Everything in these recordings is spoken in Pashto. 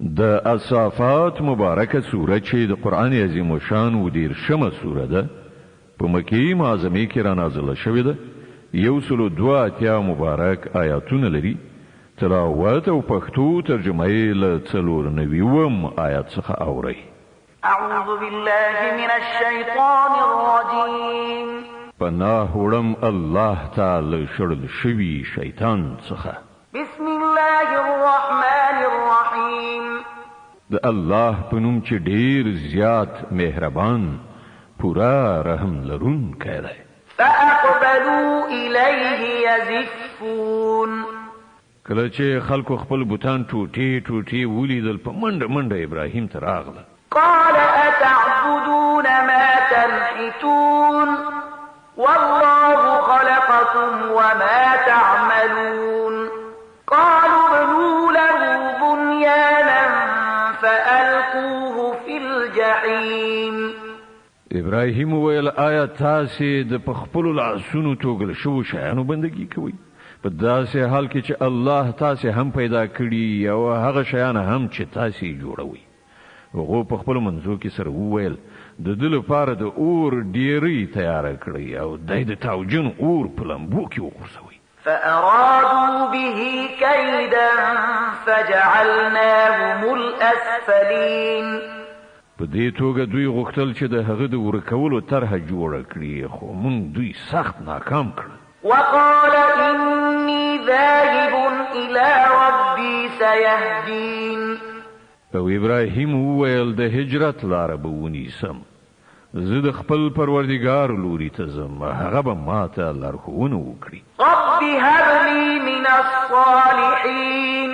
د الصافات مبارکه سوره چې د قران عظیم شان و دیر شمه سوره ده په مکی معظمه کې را نازله شوې ده 102 مبارک آیاتونه لري تلاوت او پښتو ترجمه یې له 490 آیات څخه اوري اعوذ بالله من الشیطان الرجیم پناه وړم الله تعالی شړل شوی شیطان څخه بسم الله الرحمن الرحیم د الله په نوم چې ډیر زیات مهربان پورا رحم لرونکی دی فاقبلوا الیه یزفون کله چې خلکو خپل بوتان ټوټي ولیدل په منډه ابراهیم ته راغله قال اتعبدون ما تنحتون والله خلقكم وما تعملون قالوا ابنوا له بنيانا فألقوه في الجحيم ابراهیم ویل آیا تاسو د خپل لاسونو توګل شو شیانو بندگی کوي په داسې حال کې چې الله تاسو هم پیدا کړی او هغه شیان هم چې تاسو جوړوي هغه په خپل منځو کې سره وویل د دل لپاره د اور ډیری تیار کړی او د تاوجن اور په لمبو کې وغورځوي فأرادوا به كيدا فجعلناهم الأسفلين په دې توګه دوی غوښتل چې د هغه د ورکولو طرحه جوړه کړي خو موږ دوی سخت ناکام کړل وقال إني ذاهب إلى ربي سيهدين او ابراهیم وویل د هجرت لاره به ونیسم زه د خپل پروردګار لوري ته ځم هغه به ماته لارښوونه وکړي رب هب لي من الصالحين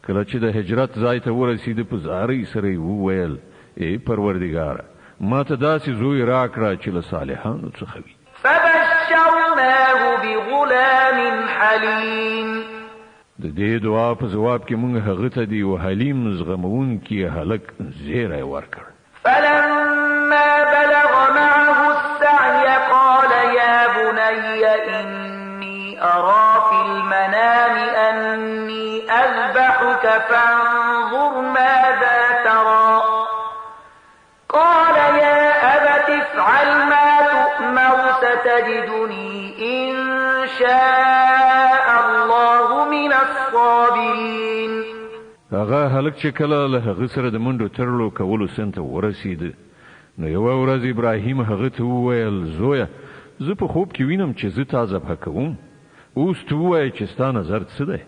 کله چې د هجرت ځای ته ورسید په زارۍ سره وویل ای پروردګار ماته داسې زوی راکړه چې له صالحانو څخه وي فبشرناه بغلام حليم د دې دعا په جواب کې موږ هغه ته دی او حلیم زغمون کې هلک زیری ورکړ فلما بلغ معه السعي قال يا بني إني أرى في المنام أني أذبحك فانظر ماذا ترى قال يا أبت افعل ما تؤمر ستجدني إن شاء الله من الصابرين هغه هلک چې کله له هغه سره د منډو ترلو کولو سنت ورسید نو یو ورځ ابراهیم هغه ته وویل زویا زه په خوب کې وینم چې زه تازه پکوم اوس ته وایې چې ستا نظر څه دی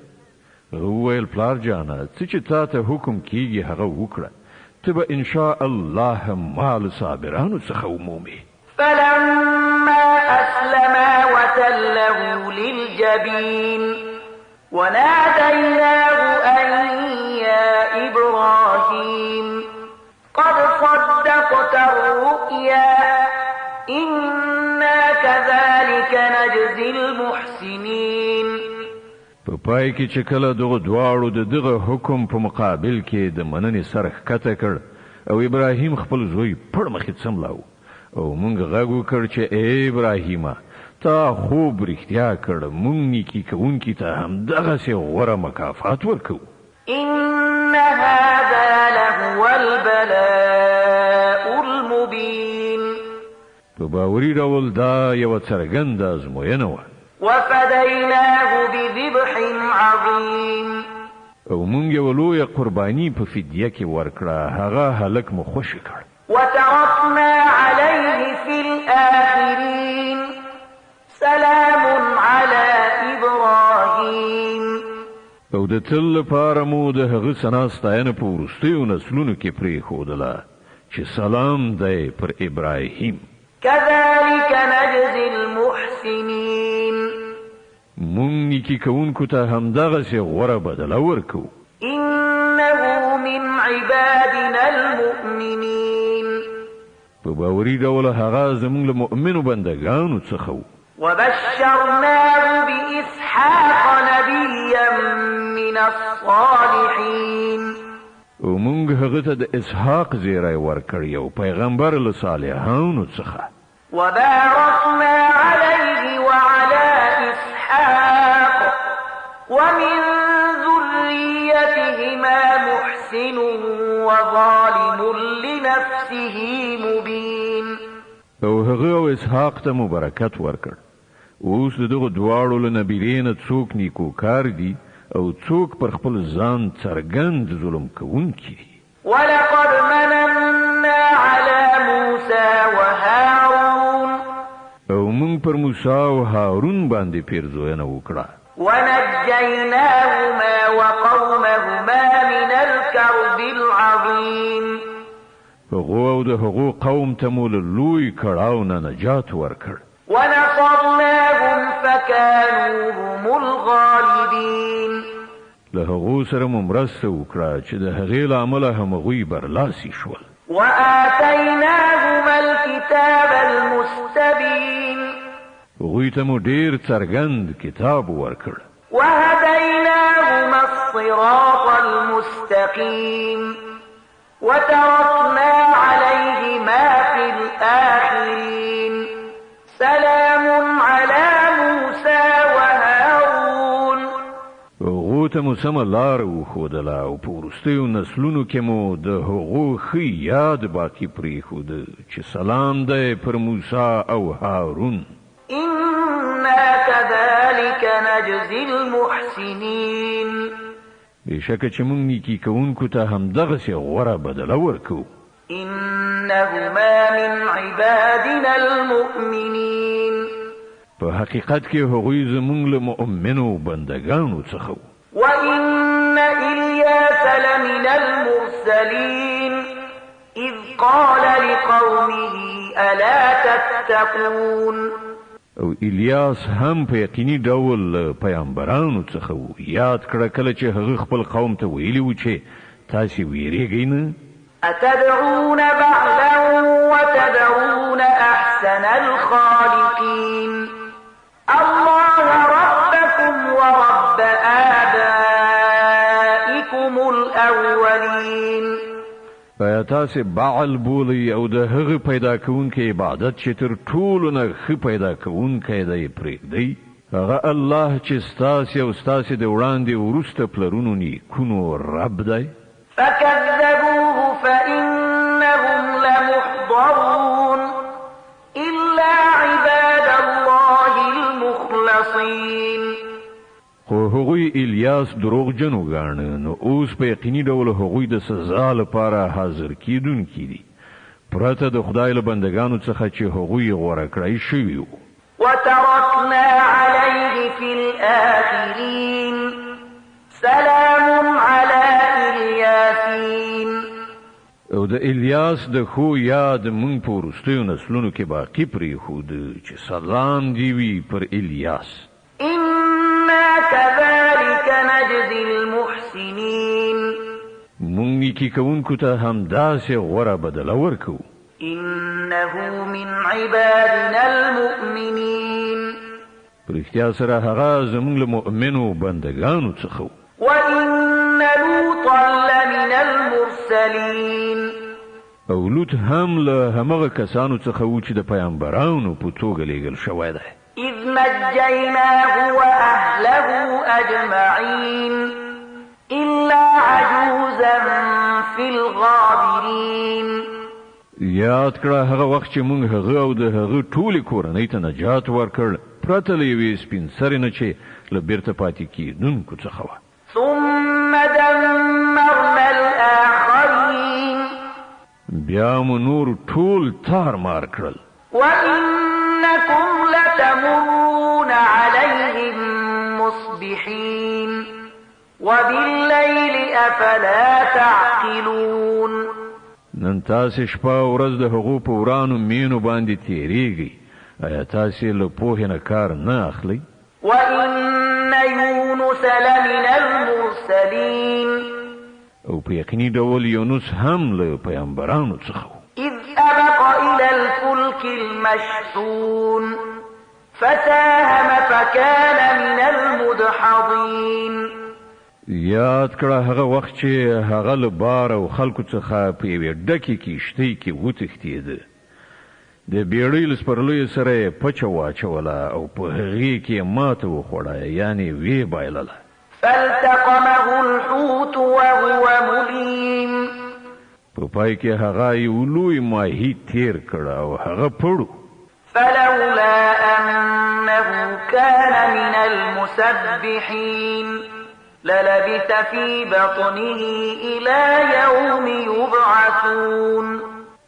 وویل پلار جانه څه چې تا ته حکم کیږي هغه وکړه ته به ان شاء الله مال صابرانو څخه ومومې فلما أسلما وتله للجبين وناديناه أن يا إبراهيم قد صدقت الرؤيا إنا كذلك نجزي المحسنين په پای کې چې کله دغه دواړو دغه حکم په مقابل کې د مننې سره ښکته کړ او ابراهیم خپل زوی پړ مخې څملاو او مونږ غږ وکړ چې ای ابراهیمه تا خوب رښتیا کړ مونږ نیکی کوونکي ته هم دغسې غوره مکافات ورکو إن هذا لهو البلاء المبين په باوري ډول دا یوه څرګنده ازموینه وه وفديناه بذبح عظيم او مونږ یوه لویه قرباني په فدیه کې ورکړه هغه هلک مو خوشي کړ وتركنا عليه في الآخرين سلام على إبراهيم او د تل لپاره مو د هغه ثنا ستاینه په وروستیو نسلونو کې پرېښودله چې سلام دی پر ابراهیم كذلك نجزي المحسنين مونږ نیکي کوونکو ته همدغسې غوره بدله ورکو إنه من عبادنا المؤمنين په باوري ډول هغه زموږ له مؤمنو بندګانو څخه و وبشرناه بإسحاق نبيا من الصالحين او مونږ هغه ته د اسحاق زیری ورکړی او پیغمبر له صالحانو څخه وباركنا عليه وعلى إسحاق ومن ذريته بهما محسن وظالم لنفسه مبين. او هغه او اسحاق ته مبارکت ورکړ. اوس دغه دواړو له نبیلینه څوک نیکوکار دي او څوک پر خپل ځان څرګند ظلم کوونکي دي. ولقد مننا على موسى وهارون. او موږ پر موسی او هارون باندې پیرزوینه وکړه. ونجيناهما وقومهما من الكرب العظيم. هغه او د هغو قوم ته مو له لوی کړاو نه نجات ورکړ. ونصرناهم فكانوا هم الغالبين. له هغو سره مو مرسته وکړه چې د هغې له امله همغوی برلاسي شول. وآتيناهما الكتاب المستبين. هغوی ته مو ډېر څرګند کتاب ورکړ. وهديناهما الصراط المستقيم. وتركنا عليهما في الآخرين. سلام على موسى وهارون. هغو ته مو سمه لار وښودله او په وروستیو نسلونو کې مو د هغو ښه یاد باقي پرېښوده چې سلام دی پر موسی او هارون. إنا كذلك نجزي المحسنين. بېشکه چې موږ نیکي کوونکو ته همدغسې غوره بدله ورکوو. إنهما من عبادنا المؤمنين. په حقیقت کې هغوی زموږ له مؤمنو بندګانو څخه وو. وإن إلياس لمن المرسلين. إذ قال لقومه ألا تتقون. او الیاس هم په یقیني ډول پیغمبرانو څخه وو. یاد کړه کله چې هغه خپل قوم ته ویلي و چې تاسې ویریږئ نه. أتدعون بعلا وتدعون أحسن الخالقين. الله ربكم ورب آبائكم الأولين. آیا تاسې بعل بولئ او د هغه پیدا کوونکی عبادت چې تر ټولو نه ښه پیدا کوونکی دی پرېږدئ؟ هغه الله چې ستاسې او ستاسې د وړاندې وروسته پلرونو نیکونو رب دی. فكذبوه فإنهم لمحضرون إلا عباد الله المخلصين. خو هغوی الیاس دروغجن وګاڼه، نو اوس په یقیني ډول هغوی د سزا لپاره حاضر کیدونکي دي پرته د خدای له بندګانو څخه چې هغوی غوره کړی شوي وو. وتركنا عليه في الآخرين. سلام على الياسين. او د الیاس د خو یاد مونږ په وروستیو نسلونو کې باقي پرېښود چې سلام دی وي پر الیاس. إنا كذلك نجزي المحسنين. مونږ نیکي کوونکو ته همداسې غوره بدله ورکوو. إنه من عبادنا المؤمنين. په رښتیا سره هغه زموږ له مؤمنو بندګانو څخه و. وإن لوطا لمن المرسلين. او لوط هم له همغه کسانو څخه و چې د پیغمبرانو په توګه لېږل شوی دی. إذ نجيناه وأهله أجمعين إلا عجوزا في الغابرين. یاد کړه هغه وخت چې موږ هغه او د هغه ټولې کورنۍ ته نجات ورکړ پرته له یوې سپین سرې نه چې له بیرته پاتې کېدونکو څخه وه. ثم دمرنا الآخرين. بیا مو نور ټول تار مار کړل. وإنكم لتمرون عليهم مصبحين وبالليل أفلا تعقلون. نن تاسې شپه ورځ د هغو په ورانو مینو باندې تېرېږئ. آیا تاسې له پوهې نه کار نه اخلئ؟ وإن يونس لمن المرسلين. او په یقیني ډول یونس هم له پیغمبرانو څخه و. إذ أبق إلى الفلك المشحون فساهم فكان من المدحضين. یاد کړه هغه وخت چې هغه له بار او خلکو څخه په یوې ډکې کښتۍ کې وتښتېده. د بیړۍ له سپرلیو سره یې پچه واچوله او په هغې کې یې ماته وخوړه، یعنې ویې بایلله. فالتقمه الحوت وهو مليم په پای کې هغه یو لوی ماهی تیر کړ او هغه پړو فلولا أنه كان من المسبحين للبث في بطنه إلى يوم يبعثون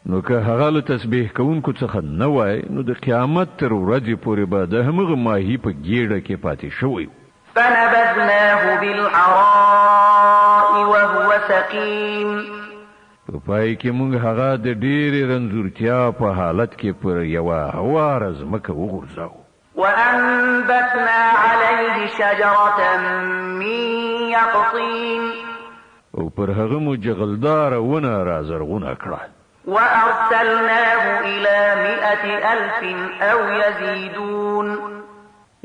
نو که هغه له تسبیح کوونکو څخه نه وای نو د قیامت تر ورځې پورې به د همغه ماهی په ګیډه کې پاتې شوی. فنبذناه بالعراء وهو سقيم په پای کې موږ هغه د ډېرې رنځورتیا په حالت کې پر یوه هواره ځمکه وغورځاوو. وأنبتنا عليه شجرة من يقطين او پر هغه مو جغلداره ونه رازرغونه کړه. وأرسلناه إلى 100,000 أو يزيدون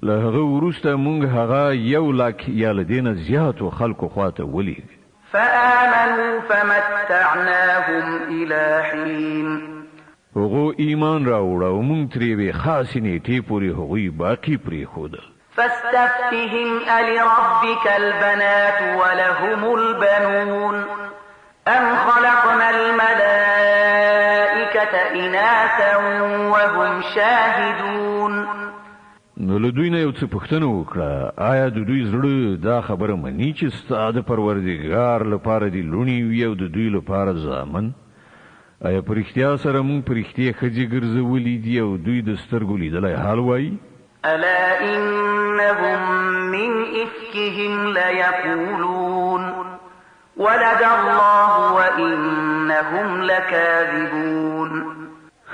له هغه وروسته موږ هغه 100,000 یا له دې نه زیاتو خلکو خواته ولېږه. فآمنوا فمتعناهم إلى حين هغو ایمان راوړ او موږ ترې وې خاصې نیټې پورې هغوی باقي پرېښودل. فاستفتهم ألربك البنات ولهم البنون أم خلقنا الملائكة إناثا وهم شاهدون. نو له دوی نه یو څه پوښتنه وکړه، آیا د دوی زړه دا خبره مني چې ستا د پروردګار لپاره دي لوڼې وي او د دوی لپاره زامن؟ آیا په رښتیا سره موږ په رښتیا ښځې ګرځولي دي او دوی د سترګو لیدلی حال وایي؟ ألا إنهم من إفكهم ليقولون ولد الله وإنهم لكاذبون.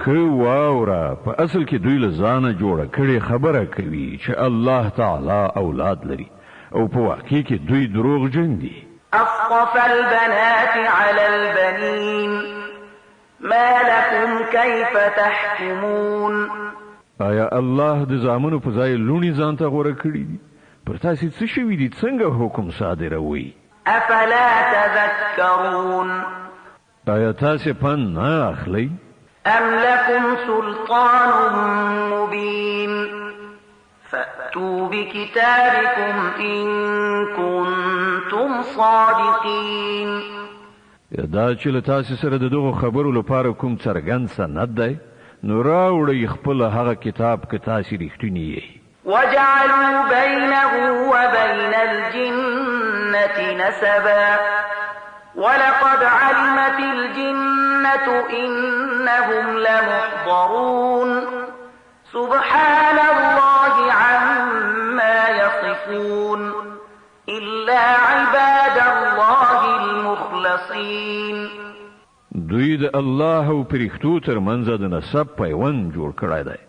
خو واورا په اصل کې دوی له ځانه جوړه کړې خبره کوي چې الله تعالی اولاد لري او په واقع کې دوی دروغجن دي. أصطفى البنات على البنين ما لكم كيف تحكمون. آیا الله د زامنو په ځای لونی ځان ته غوره کړی دي؟ پر تاسو څه شوي دي؟ څنګه حکم صادروي؟ أفلا تذكرون. آیا تاسو پند نه اخلئ؟ أم لكم سلطان مبين فأتوا بكتابكم إن كنتم صادقين. دا چې له تاسو سره د دغو خبرو لپاره کوم څرګند سند دی نو راوړئ خپل هغه کتاب که تاسو رښتونی یئ. وجعلوا بينه وبين الجنة نسبا ولقد علمت الجنة إنهم لمحضرون سبحان الله عما يصفون إلا عباد الله المخلصين. دوی د الله او پرښتو ترمنځ د نسب پیوند جوړ کړی دی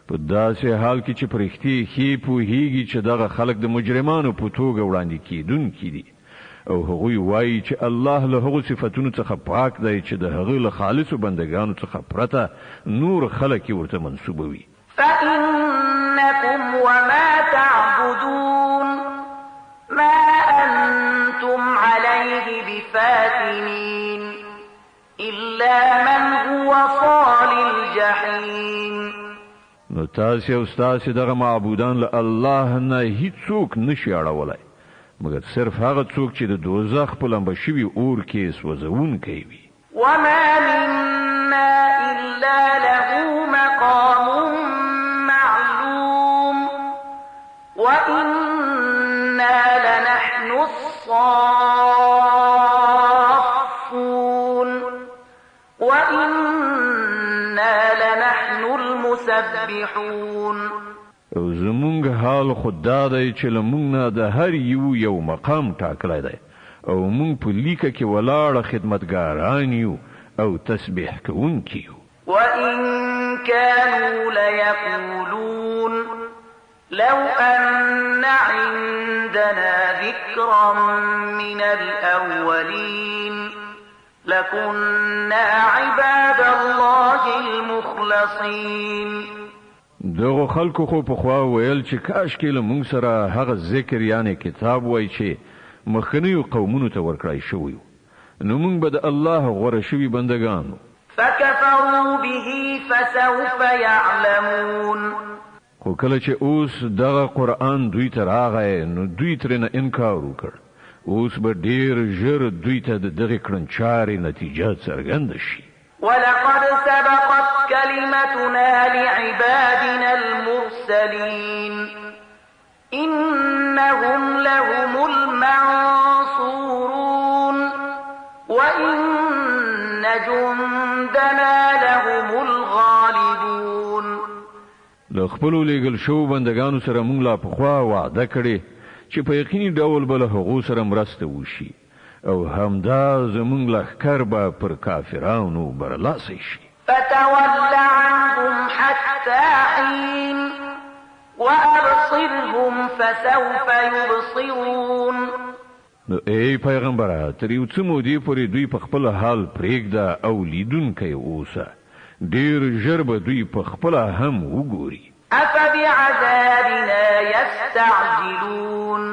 په داسې حال کې چې پرښتې ښې پوهیږي چې دغه خلک د مجرمانو په توګه وړاندې کیدونکي دي او هغوی وایي چې الله له هغو صفتونو څخه پاک دی چې د هغه له خالصو بندګانو څخه پرته نور خلک ورته منسوبوي. فإنكم وما تعبدون ما أنتم عليه بفاتنين إلا من هو صال الجحيم. نو تاسو او تاسو دغه معبودان له الله نه هیڅوک نشي اړولای مګر صرف هغه څوک چې د دوزخ په لمبه شوي اور کې سوځونکی وي. وما منا إلا له مقام معلوم وإنا لنحن الصافون وإنا لنحن المسبحون. او زمونږ حال خدا دی چې له موږ نه د هر یو مقام ټاکلی دی او موږ په لیکه کې ولاړه خدمتګاران یو او تسبیح کوونکي یو. وإن كانوا ليقولون لو أن عندنا ذكرا من الأولين لكنا عباد الله المخلصين. دغه خلکو خو په خوا ویل چې کاش کې له موږ سره هغه ذکر یعنی کتاب وای چې مخکنیو قومونو ته ورکړای شوی نو موږ به د الله غوره شوي بندگانو. فكفروا به فسوف يعلمون. خو کله چې اوس دغه قرآن دوی ته راغی نو دوی ترنه انکار وکړ. اوس به ډیر ژر دوی ته دغه کړنچارې نتیجه څرګنده شي. ولقد سبقت كلمتنا لعبادنا المرسلين إنهم لهم المنصورون وإن جندنا لهم الغالبون. له خپلو لېږل شوو بندګانو سره موږ لا پخوا وعده کړې چې په یقیني ډول به له هغو سره مرسته وشي او همدا زموږ لښکر به پر کافرانو برلاسی شي. فتول عنهم حتى حين وأبصرهم فسوف يبصرون. نو ای پیغمبره تر یو څه مودې پورې دوی په خپل حال پرېږده او لیدونکی اوسه. ډېر ژر به دوی په خپل هم وګوري. أفبعذابنا يستعجلون.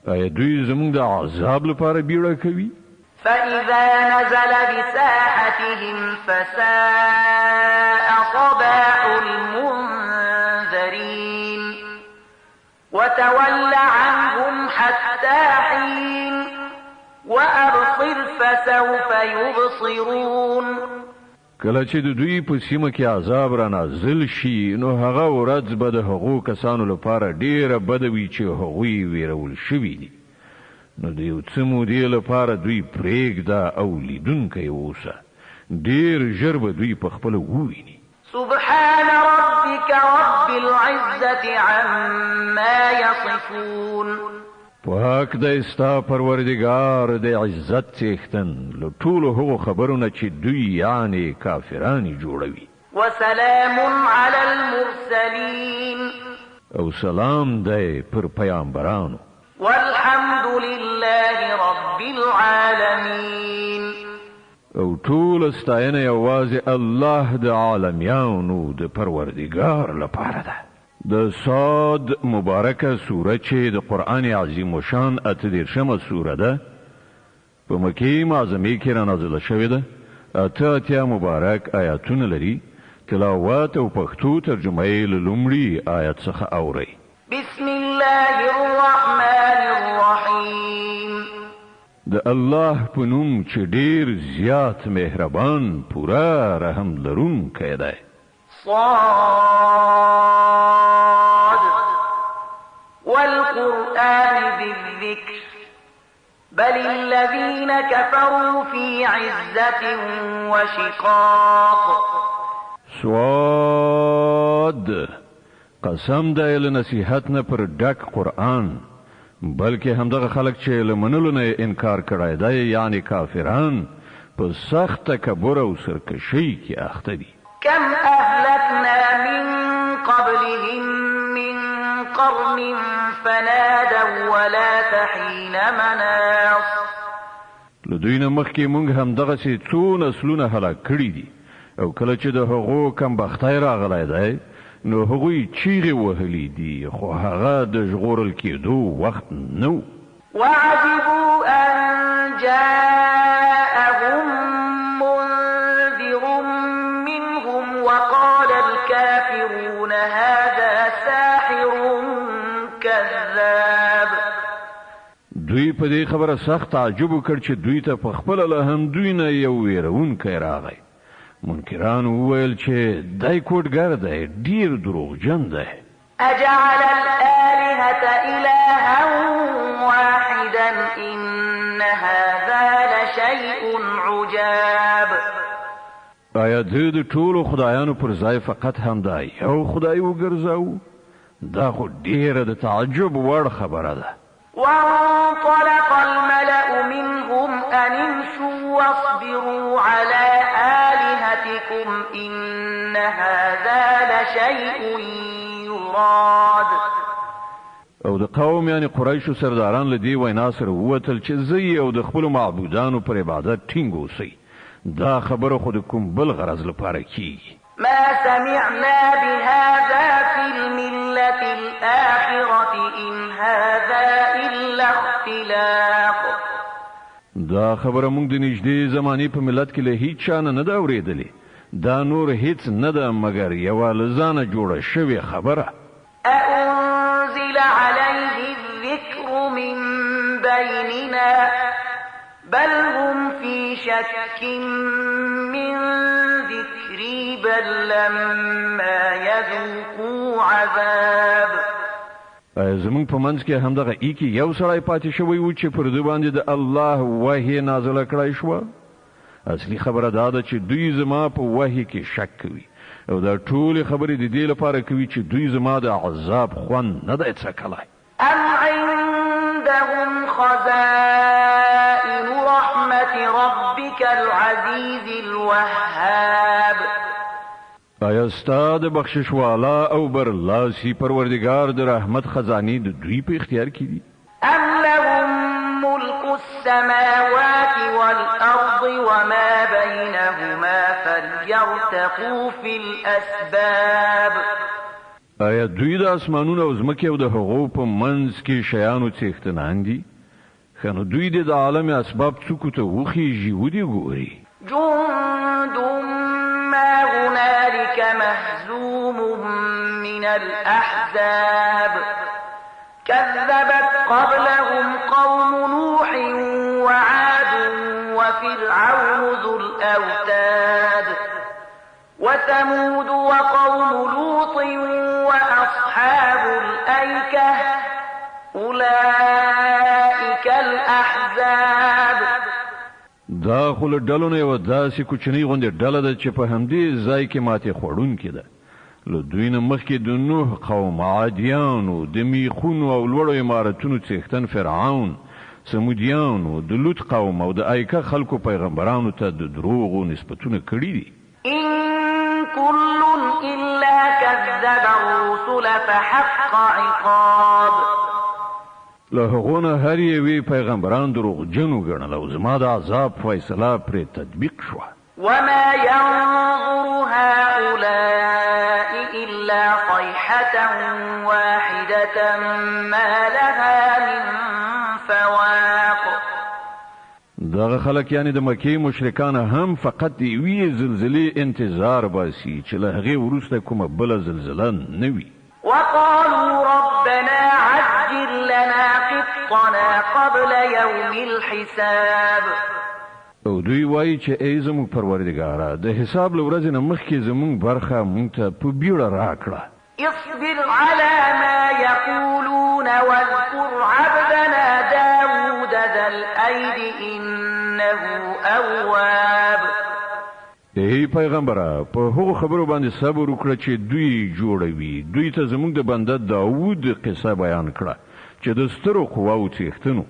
آیا دوی زموږ د عذاب لپاره بیړه کوي؟ فإذا نزل بساحتهم فساء صباح المنذرين وتول عنهم حتى حين وأبصر فسوف يبصرون. کله چې د دوی په سیمه کې عذاب را نازل شي نو هغه ورځ به د هغو کسانو لپاره ډیره بده وي چې هغوی ویرول شوي دي. نو د یو څه مودې لپاره دوی پرېږده او لیدونکی اوسه. ډیر ژر به دوی په خپله وویني. سبحان ربك رب العزة عما يصفون. پاک د ستا پروردگار د عزت څښتن له ټولو هغو خبرونه چې دوی یعنی کافرانی جوړوي. وسلام على المرسلين. او سلام دی پر پیامبرانو. والحمد لله رب العالمين. او ټول ستاینه یوازې الله د عالمیانو د پروردگار لپاره ده. د صاد مبارکه سوره چې د قرآن عظیم و شان 38مه سوره ده په مکې معظمې کې را نازله شوې ده. 88 مبارک آیاتونه لري. تلاوت او پښتو ترجمه یې له لومړي آیت څخه اورئ. بسم الله الرحمن الرحیم. د الله په نوم چې ډیر زیات مهربان پورا رحم لرونکی دی. صاد والقرآن بالذكر بل الذين كفروا في عزة وشقاق. صاد قسم دی له نصیحت نه پر ډک قرآن بلکې همدغه خلک چې له منلو نه انکار کړی دی یعنی کافران په سخت تکبر او سرکشي کې اخته دي. كم أهلكنا من قبلهم من قرن فنادوا ولا تحين مناص. له دوی نه مخکې موږ همدغسې څو نسلونه هلاک کړي دي او کله چې د هغو کمبختی راغلی دی نو هغوی چیغې وهلي دي خو هغه د ژغورل کېدو وخت نه و. وعجبوا أن جاءهم منذر منهم وقال الكافرون هذا ساحر كذاب. دوی په دې خبره سخت تعجب وکړ چې دوی ته په خپله له همدوی نه یو ویرونکی راغی. منکران وویل چې دای کوډګر دی ډیر دروغجن دی. أجعل الآلهة إلها واحدا إن هذا لشيء عجاب. آیا د ټولو خدایانو پر ځای فقط همدا یو خدای وګرځاو؟ دا خو ډیره د تعجب وړ خبره ده. وانطلق الملأ منهم أن امشوا واصبروا على آلهتكم إن هذا لشيء يراد. او د قوم یعنی قریشو سرداران له دې وینا سره ووتل چې زه او د خپلو معبودانو پر عبادت ټینګ اوسئ. دا خبره خو د کوم بل غرض لپاره کیږي. ما سمعنا بهذا في الملة الآخرة إن هذا إلا اختلاق. دا خبره موږ د نږدې زمانې په ملت کې له هیڅ چا نه ده اورېدلې. دا نور هیڅ نه ده مګر یوه له ځانه جوړه شوې خبره. أأنزل عليه الذكر من بيننا بل هم في شك من ذكري بل لما يذوقوا عذاب. زمونږ په منځ کې همدغه ایکی یو سړی پاتې شوی و چې پر دوی باندې د الله وحی نازله کړای شو. اصلي خبره دا ده چې دوی زما په وحی کې شک کوي او دا ټول خبرې د دې لپاره کوي چې دوی زما د عذاب خوند نه دی څکلای. أم عندهم خزائن رحمة ربك العزيز الوهاب. آیا ستا د بخشش والا او برلاسی پروردگار د رحمت خزانه د دوی په اختیار کې دي؟ أم لهم ملك السماوات والأرض وما بينهما فليرتقوا في الأسباب. آیا دوی د اسمانونو او ځمکې او د هغو په منځ کې شیانو څښتنان دي؟ خنو دوی د عالم اسباب څوک ته وخیږي ودی ګوري. جند ما هنالك مهزوم من الأحزاب كذبت قبلهم قوم نوح وعاد وفرعون ذو الأوتاد وثمود وقوم لوط وأصحاب الأيكة أولئك الأحزاب. دا خو له ډلو نه یوه داسې کوچنۍ غوندې ډله ده چې په همدې ځای کې ماتې خوړونکې ده. له دوی نه مخکې د نوح قوم، عادیانو، د میخونو او لوړو عمارتونو څښتن فرعون، سمودیانو، د لوط قوم او د ایکه خلکو پیغمبرانو ته د دروغو نسبتونه کړي دي. إن كل إلا كذب الرسل فحق عقاب. له هغونه هر یوې پیغمبران دروغجنو ګڼل او زما د عذاب فیصله پرې تطبیق شوه. وما ينظر هؤلاء إلا صيحة واحدة ما لها من فواق. دغه خلک یعنی د مکې مشرکان هم فقط د یوې زلزلې انتظار باسي چې له هغې وروسته کومه بله زلزله نه وي. وقالوا ربنا عجل لنا قطنا قبل يوم الحساب. او دوی وایي چې ای زموږ پروردګاره د حساب له ورځې نه مخکې زموږ برخه موږ ته په بیړه راکړه. اصبر على ما يقولون واذكر عبدنا داود ذا الأيد إنه أواب. ای پیغمبره په هغو خبرو باندې صبر وکړه چې دوی جوړوي. دوی ته زموږ د بنده داود قصه بیان کړه چې د سترو قواو څښتنو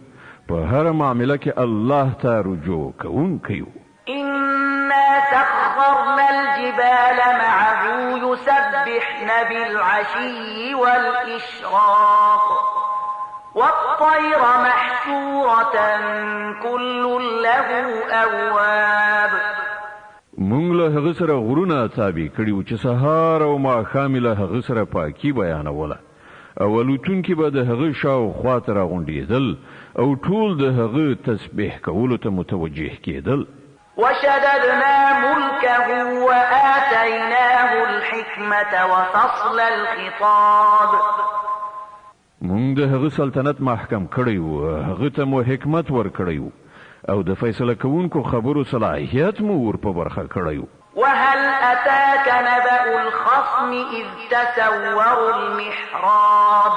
په هر معامله کې الله ته رجوع کوونکی و. إنا سخرنا الجبال معه يسبحن بالعشي والإشراق والطير محشورة كل له أواب. مونږ له هغه سره غرونه تابع کړي چې سهار او ماښام له هغه سره پاکي بیانوله او الوتونکي به د هغه شاوخوا ته راغونډېدل او ټول د هغه تسبیح کولو ته متوجه کېدل. وشددنا ملكه وآتيناه الحكمة وفصل الخطاب. مونږ د هغه سلطنت محکم کړی و، هغه ته مو حکمت ورکړی و او د فیصله کوونکو خبرو صلاحیت مو ور په برخه کړی و. وهل أتاك نبأ الخصم إذ تسوروا المحراب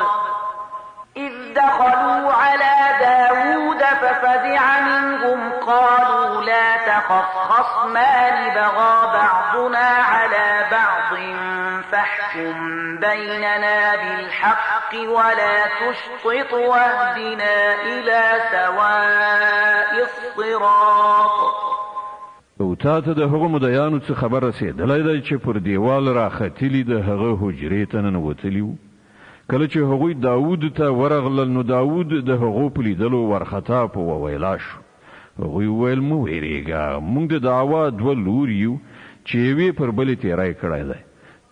إذ دخلوا على داود ففزع منهم قالوا لا تخف خصمان بغى بعضنا على بعض فاحكم بيننا بالحق ولا تشطط واهدنا إلى سواء الصراط. او تا ته د هغو مدیانو څخه خبر رسېدلی دی چې پر دیوال راختلي د هغه حجرې ته ننوتلي وو. کله چې هغوی داود ته ورغلل نو داود د هغو په لیدلو ورخطا په وویلا شو. هغوی وویل مه ویرېږه، موږ د دعوا دوه لوري یو چې یوې پر بلې تیری کړی دی.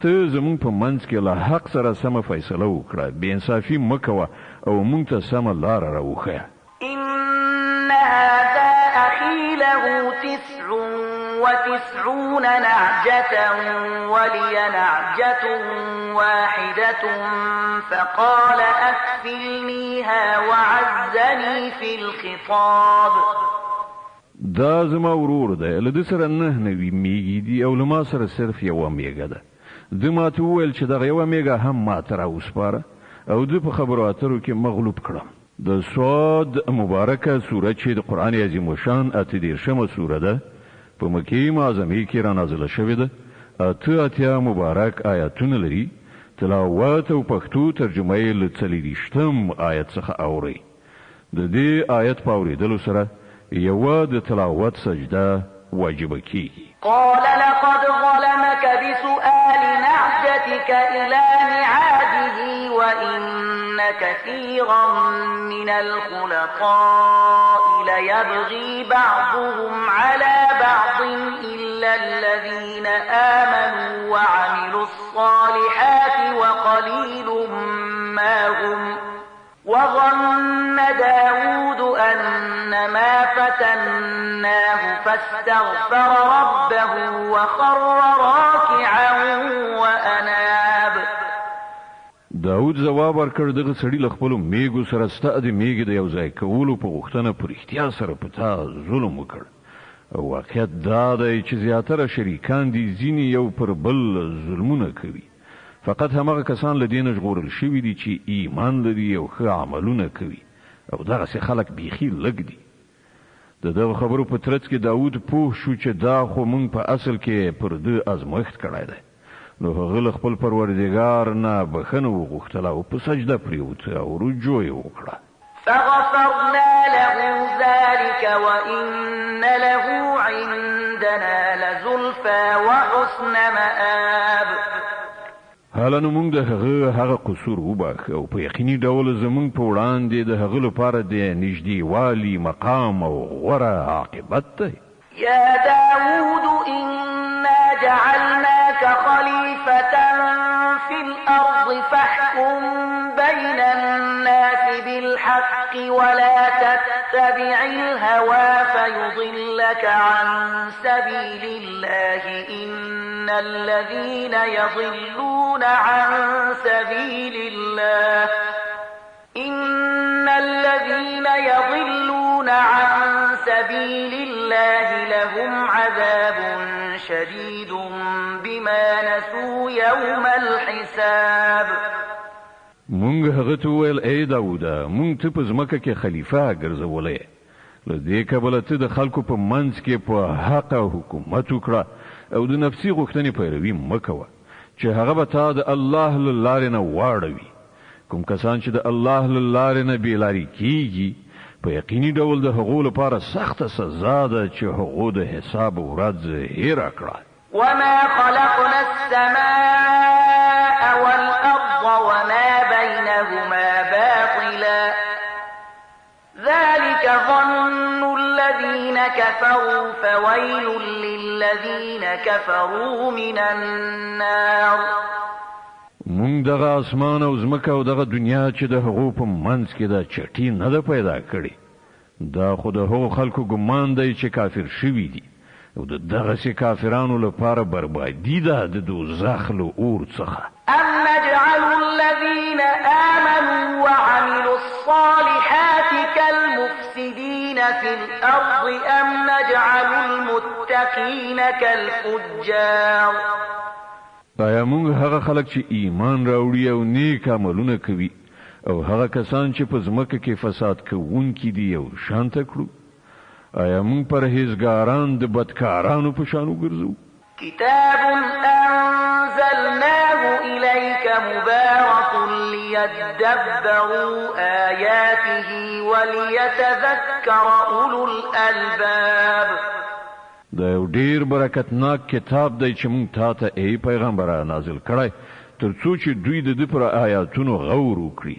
ته زموږ په منځ کې له حق سره سمه فیصله وکړه، بېانصافي مه کوه او موږ ته سمه لاره راوښیه. إن هذا أخي له 9 وتسعون نعجة ولي نعجة واحدة فقال أكفلنيها وعزني في الخطاب. دا زما ورور ده لده سره نوی میگی دی او لما سره صرف یو میگه ده. د ما ته وویل چې دغه یو میگه هم ما ته راوسپاره او د په خبرو اترو کې مغلوب کړم. د صاد مبارکه سوره چې د قرآن عظیم الشان 38مه سوره ده په مکې معظمه کې را نازله شوې ده. 88 مبارک آیاتونه لري. تلاوت او پښتو ترجمه یې له 40 آیت څخه اوري. د دې آیت په اورېدلو سره یو د تلاوت سجده واجب کیږي. قال لقد ظلمك بسؤال نعجتك إلى نعاجه وإن كثيرا من الخلطاء ليبغي بعضهم على بعض إلا الذين آمنوا وعملوا الصالحات وقليل ما هم. وظن داود أنما فتناه فاستغفر ربه وخر راكعا وأناب. داود جواب ورکړ دغه سړي له خپلو میږو سره ستا د میږې د یو ځای کولو په غوښتنه په رښتیا سره په تا ظلم وکړ. واقعیت دا دی چې زیاتره شریکان دي ځینې یو پر بل ظلمونه کوي. فقط همغه کسان له دین ژغورل شوي دي چې ایمان لري او ښه عملونه کوي او دغسې خلک بیخي لږ دي. د دغه خبرو په ترڅ کې داود پوه شو چې دا خو موږ په اصل کې پر ده ازمایښت کړی دی. نو هغه له خپل پروردګار نه بخښنه وغوښتله او په سجده پرېوت او رجوع یې وکړه. فغفرنا له ذلك وإن له عندنا لزلفى وحسن مآب. حالا نو موږ د هغه قصور وباخ او په یقیني ډول زموږ په وړاندې د هغه لپاره د نږدې والي مقام او غوره عاقبت دی. يا داود إنا جعلناك خليفة في الأرض فاحكم بين الناس بالحق ولا تتبع الهوى فيضلك عن سبيل الله إن الذين يضلون عن سبيل الله لهم عذاب شديد بما نسوا يوم الحساب. مونږ هغه ته ویل ای داوده مونږ ته په ځمکه کې خلیفه ګرځولې. له دې کبله ته د خلکو په منځ کې په حق حکومت وکړه او د نفسي غوښتنې پیروي مه کوه چې هغه به تا د الله له لارې نه واړوي. کوم کسان چې د الله له لارې نه بېلارې کیږي په یقیني ډول د هغو لپاره سخته سزا ده چې هغو د حساب ورځ هېره کړه. وما خلقنا السماء والأرض وما بينهما باطلا ذلك ظن الذين كفروا فويل للذين كفروا من النار. مونږ دغه اسمان او ځمکه او دغه دنیا چې د هغو په منځ کې ده چټي نه ده پیدا کړې. دا خو د هغو خلکو ګمان دی چې کافر شوي دي او د دغسې کافرانو لپاره بربادي ده د دوزخ له اور څخه. أم نجعل الذين آمنوا وعملوا الصالحات كالمفسدين في الأرض أم نجعل المتقين كالفجار. آیا موږ هغه خلک چې ایمان راوړي او نیک عملونه کوي او هغه کسان چې په ځمکه کې فساد کوونکي دي یو شانته کړو؟ آیا موږ پرهیزګاران د بدکارانو په شان وګرځو؟ كتاب أنزلناه إليك مبارك ليدبروا آياته وليتذكر أولو الألباب. دا یو ډیر برکتناک کتاب دی چې موږ تا ته ای پیغمبره نازل کړی تر څو چې دوی د دې پر آیاتونو غور وکړي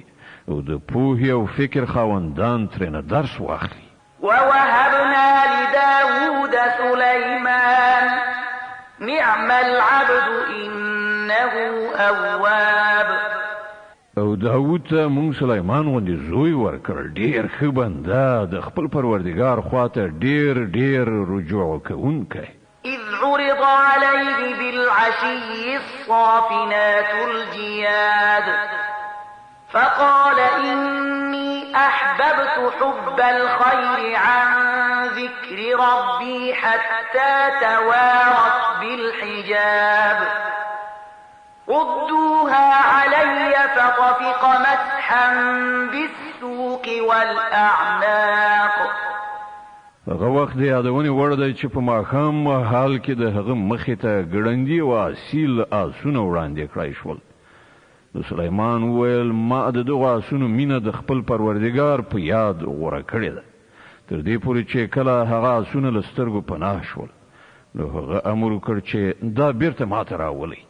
او د پوهې او فکر خاوندان ترېنه درس واخلي. ووهبنا لداود سليمان نعم العبد إنه أواب. او داود ته مونږ سلیمان غوندې زوی ورکړ ډیر ښه بنده د خپل پروردګار خواته ډیر رجوع کوونکی. إذ عرض عليه بالعشي الصافنات الجياد فقال إني أحببت حب الخير عن ذكر ربي حتى توارت بالحجاب ردوها علي فطفق مسحا بالسوق والأعناق. هغه وخت د یادونې وړ دی چې په ماښام حال کې د هغه مخې ته ګړندي او اصیل آسونه وړاندې کړای شول. نو سلیمان وویل ما د دغه آسونو مینه د خپل پروردګار په یاد غوره کړې ده تر دې پورې چې کله هغه آسونه له سترګو پناه شول نو هغه امر وکړ چې دا بیرته ماته راولئ.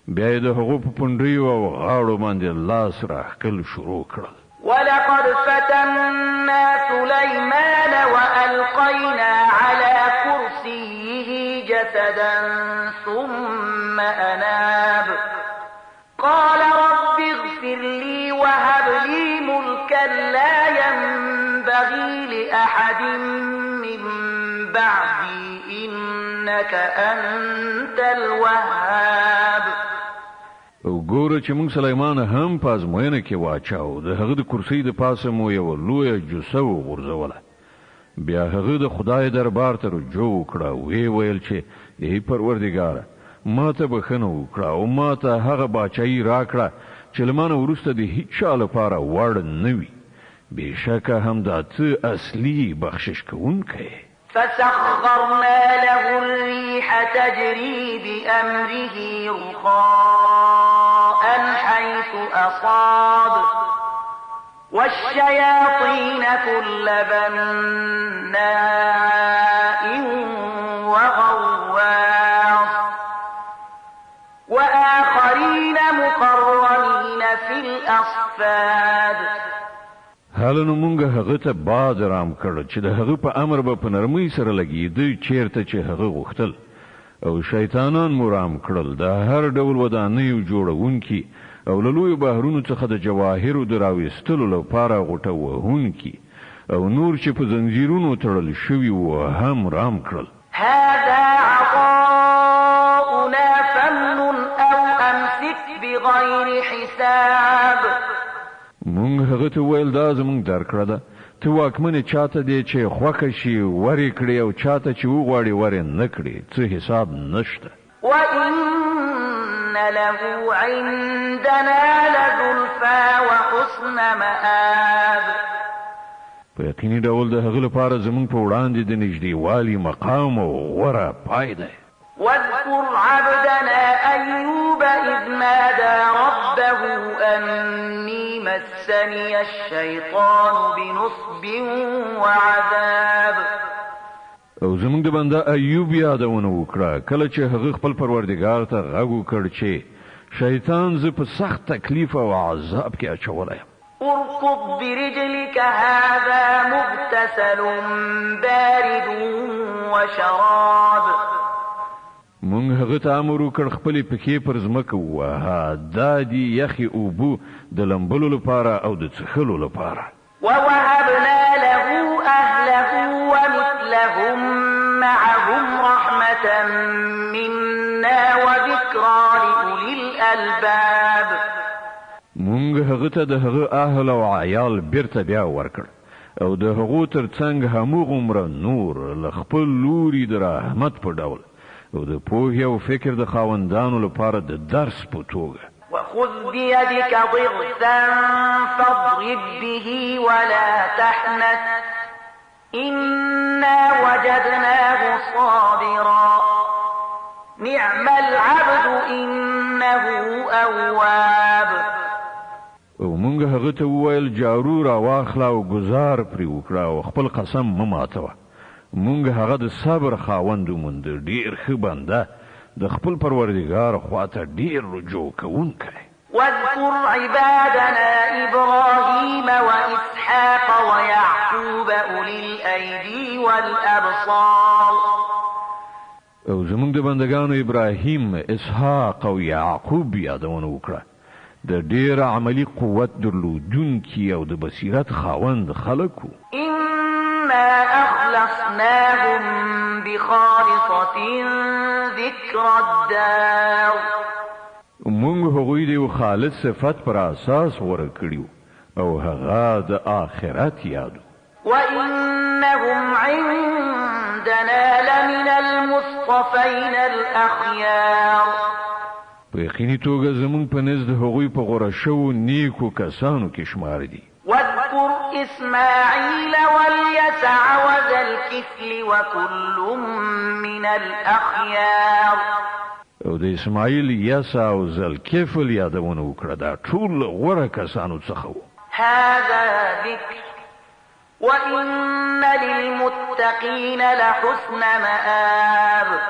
بیا یې د هغو په پنډیو او غاړو باندې لاس راښکل شروع کړل. ولقد فتنا سليمان وألقينا على كرسيه جسدا ثم أناب قال رب اغفر لي وهب لي ملكا لا ينبغي لأحد من بعدي إنك أنت الوهاب. وګوره چې موږ سليمان هم په ازموینه کې واچاو د هغه د کرسۍ د پاسه مو یو لویه جوسه وغورځوله. بیا هغه د خدای دربار ته رجوع وکړه وی ویل چې ای پروردګاره ما ته بخښنه وکړه او ما ته هغه باچایي راکړه چې له مانه وروسته د هیچ چا لپاره وړ نه وي. بېشکه همدا ته اصلي بخشش کوونکی. فسخرنا له الريح تجري بأمره رخاء حيث أصاب والشياطين كل بناء وغواص وآخرين مقرنين في الأصفاد. حالنو مونږ هغه ته باد رام کړ چې د هغه په امر به په نرمۍ سره لګېدی چیرته چې هغه غوښتل او شیطانان مو رام کړل د هر ډول ودانیو جوړونکي او له لویو بحرونو څخه د جواهرو د راویستلو لپاره غوټه وهونکي او نور چې په زنځیرونو تړل شوي وو هم رام کړل. هذا عطاؤنا فمن أو أمسك بغير حساب. مونږ هغه ته ویل دا زمونږ درکړه ده ته واکمنې چاته دی چې خوښه شي ورې کړي او چاته چې وغواړي ورې نه کړي څه حساب نشته. وإن له عندنا لزلفى وحسن مآب. په یقیني ډول د هغه لپاره زمونږ په وړاندې د نږدېوالي مقام او غوره پای دی. واذكر عبدنا أيوب إذ نادى ربه أني مسني الشيطان بنصب وعذاب. او زمونږ د بنده ایوب یادونه وکړه کله چې هغه خپل پروردګار ته غږ وکړ چې شیطان زه په سخت تکلیف او عذاب کې اچولی. اركض برجلك هذا مغتسل بارد وشراب. مونږ هغه ته امر وکړ خپلې پښې پر ځمکه ووهه دا دي یخې اوبه د لمبلو لپاره او د څښلو لپاره. ووهبنا له أهله ومثلهم معهم رحمة منا وذكرى لأولي الألباب. مونږ هغه ته د هغه اهل او عیال بیرته بیا ورکړ او د هغو ترڅنګ هماغومره نور له خپل لوري د رحمت په ډول او د پوهې او فکر د خاوندانو لپاره د درس په توګه. وخذ بيدك ضغثا فاضرب به ولا تحنث إنا وجدناه صابرا نعم العبد إنه أواب. او مونږ هغه ته وویل جارو را واخله او گزار پرې وکړه او خپل قسم مه ماتوه. مونږ هغه د صبر خاوند وموند ډېر ښه بنده د خپل پروردګار خواته ډېر رجوع کوونکی. واذكر عبادنا إبراهيم وإسحاق ويعقوب أولي الأيدي والأبصار. او زمونږ د بندگانو ابراهیم اسحاق او یعقوب یادونه وکړه د ډېر عملی قوت درلودونکي او د بصیرت خاوند خلکو. إنا وخلصناهم بخالصة ذكر الدار مونږ هغوی د خالص صفت پر اساس غوړه کړیو او هغه د آخرت یادو وإنهم عندنا لمن المصطفين الأخيار په یقیني توګه زمونږ په نزد هغوی په غوړه شو نیکو کسانو کې شمار دي واذكر إسماعيل واليسع وذا الكفل وكل من الأخيار او د اسماعیل یسع او ذوالکفل یادونه وکړه دا ټول غوړه کسانو څخه وو هذا ذكر وإن للمتقين لحسن مآب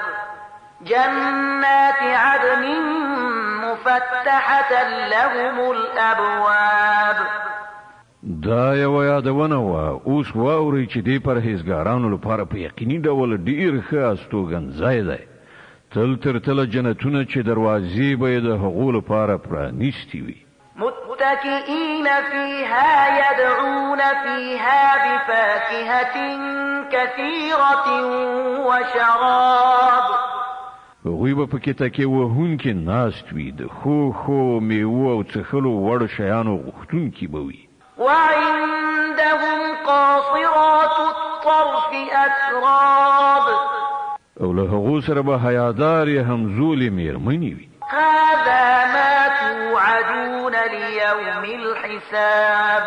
جنات عدن مفتحة لهم الأبواب دا یو یادونه وه اوس واورئ چې دې پرهیزګارانو لپاره په یقیني ډول ډېر ښه استوګنځای دی تل تر تله جنتونه چې دروازې به یې د هغو لپاره پرانیستې وي متكئين فيها يدعون فيها بفاكهة كثيرة وشراب هغوی به پکې تکیه وهونکي ناست وي د ښو میوو او څښلو وړ شیانو غوښتونکي به وي وعندهم قاصرات الطرف أتراب او له هغو سره به حیادارې همزولې میرمنې وي هذا ما توعدون ليوم الحساب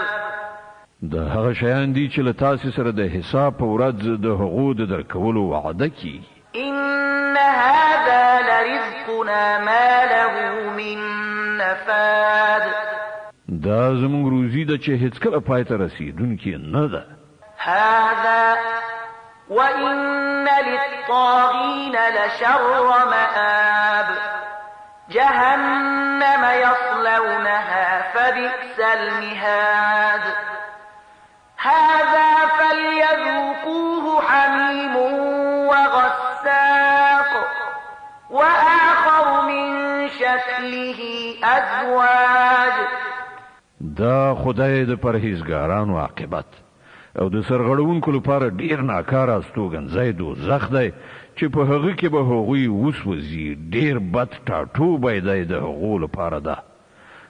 دا هغه شیان دي چې له تاسې سره د حساب په ورځ د هغو د درکولو وعده کیږي إن هذا لرزقنا ما له من نفاد دا زموږ روزي ده چې هیڅکله پای ته رسیدونکې نه ده هذا وإن للطاغين لشر مآب جهنم يصلونها فبئس المهاد هذا فليذوقوه حميم وغساق وآخر من شكله أزواج دا خدای د پرهیزګارانو عاقبت او د سرغړونکو لپاره ډیر ناکاره استوګنځای دوزخ دی چې په هغه کې به هغوی وسوځي ډیر بد ټاټوبی دی د هغو لپاره ده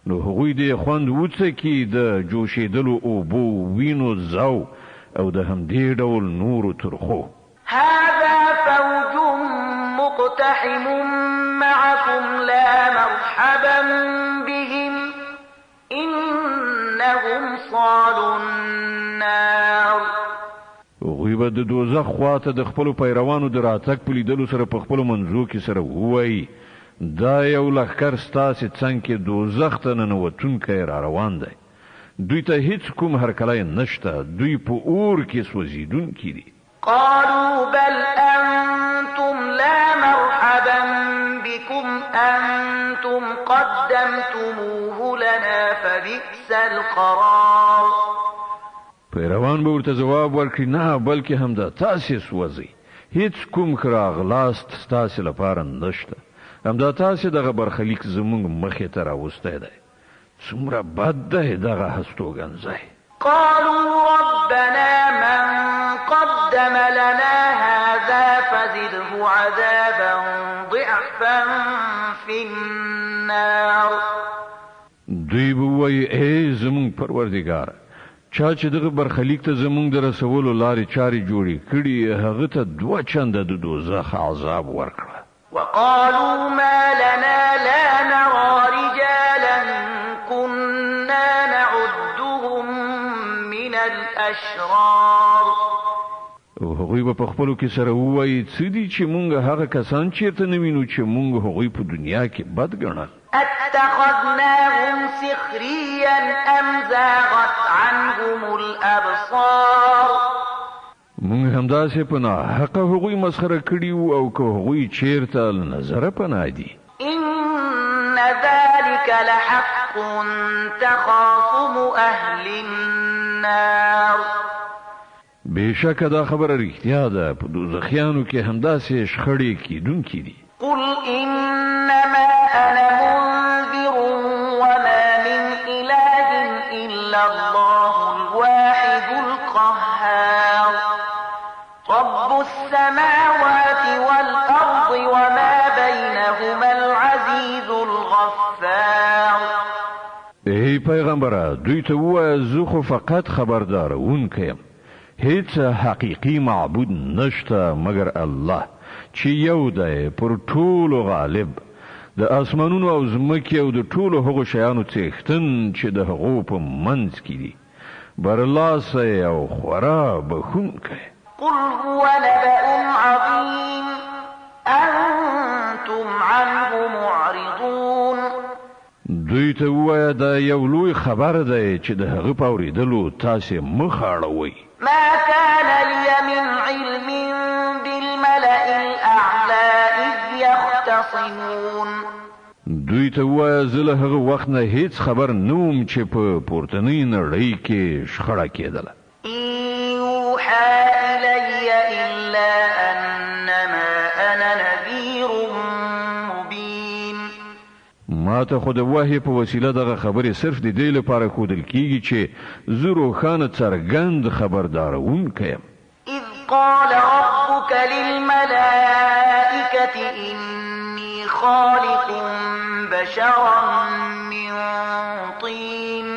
نو هغوی د خوند وڅکي د جوشېدلو اوبو وینو زو او د همدې ډول نورو ترخو هذا فوج مقتحم معكم لا مرحبا بهم إنهم صالوا النار هغوی به د دوزخ خواته د خپلو پیروانو د راتګ په لیدلو سره په خپلو منځو کې سره ووایي دا یو لښکر ستاسې څنګ کې دوزخ ته ننوتونکی را روان دی دوی ته هیڅ کوم هرکلی نشته دوی په اور کې سوځېدونکي دي قالوا بل أنتم لا مرحبا بكم أنتم قدمتموه لنا فبئس القرار پیروان به ورته ځواب ورکړي نه بلکې همدا تاسې سوځئ هیڅ کوم ښه راغلاست ستاسې لپاره نشته همدا تاسې دغه برخلیک زموږ مخې ته راوستی دی څومره بد دی دغه هستوګنځی قالوا ربنا من قدم لنا هذا فزده عذابا ضعفا في النار دوی به وایي ای زموږ پروردګاره چا چې دغه برخلیک ته زموږ د رسولو لارې چارې جوړې کړي هغه ته 2 چنده د دوزخ عذاب ورکړه وقالوا ما لنا لا نرى رجالا كنا نعدهم من الأشرار او هغوی به په خپلو کې سره ووایي څه دي چې مونږ هغه کسان چیرته نه وینو چې مونږ هغوی په دنیا کې بد ګڼل اتخذناهم سخريا أم زاغت عنهم الأبصار مونږ همداسې په ناحقه هغوی مسخره کړي وو او که هغوی چیرته له نظره پناه دي إن ذلك لحق تخاصم أهل النار بېشکه دا خبره رښتیا ده په دوزخیانو کې همداسې شخړې کیدونکي دي قل إنما أنا منذر وما من إله إلا الله الواحد القهار ای پیغمبره دوی ته ووایه زه خو فقط خبردارونکی یم هیڅ حقیقي معبود نشته مگر الله چې یو دی پر ټولو غالب د اسمانونو او ځمکې او د ټولو هغو شیانو څښتن چې د هغو په منځ کې دي برلاسی او خورا بخونکی قل هو نبأ عظيم أنتم عنه معرضون دوی ته ووایه دا یو لوی خبر دی چې د هغه په اورېدلو تاسې مخ اړوئ ما كان لي من علم بالملأ الأعلى إذ يختصمون دوی ته ووایه زه له هغه وخت نه هیڅ خبر نه وم چې په پورتنۍ نړۍ کې شخړه کېدله إن يوحى إلي إلا أنما أنا نذير مبين ما ته خو د وحی په وسیله دغه خبرې صرف د دې لپاره ښودل کیږي چې زه روښانه څرګند خبردارونکی یم إذ قال ربك للملائكة إني خالق بشرا من طين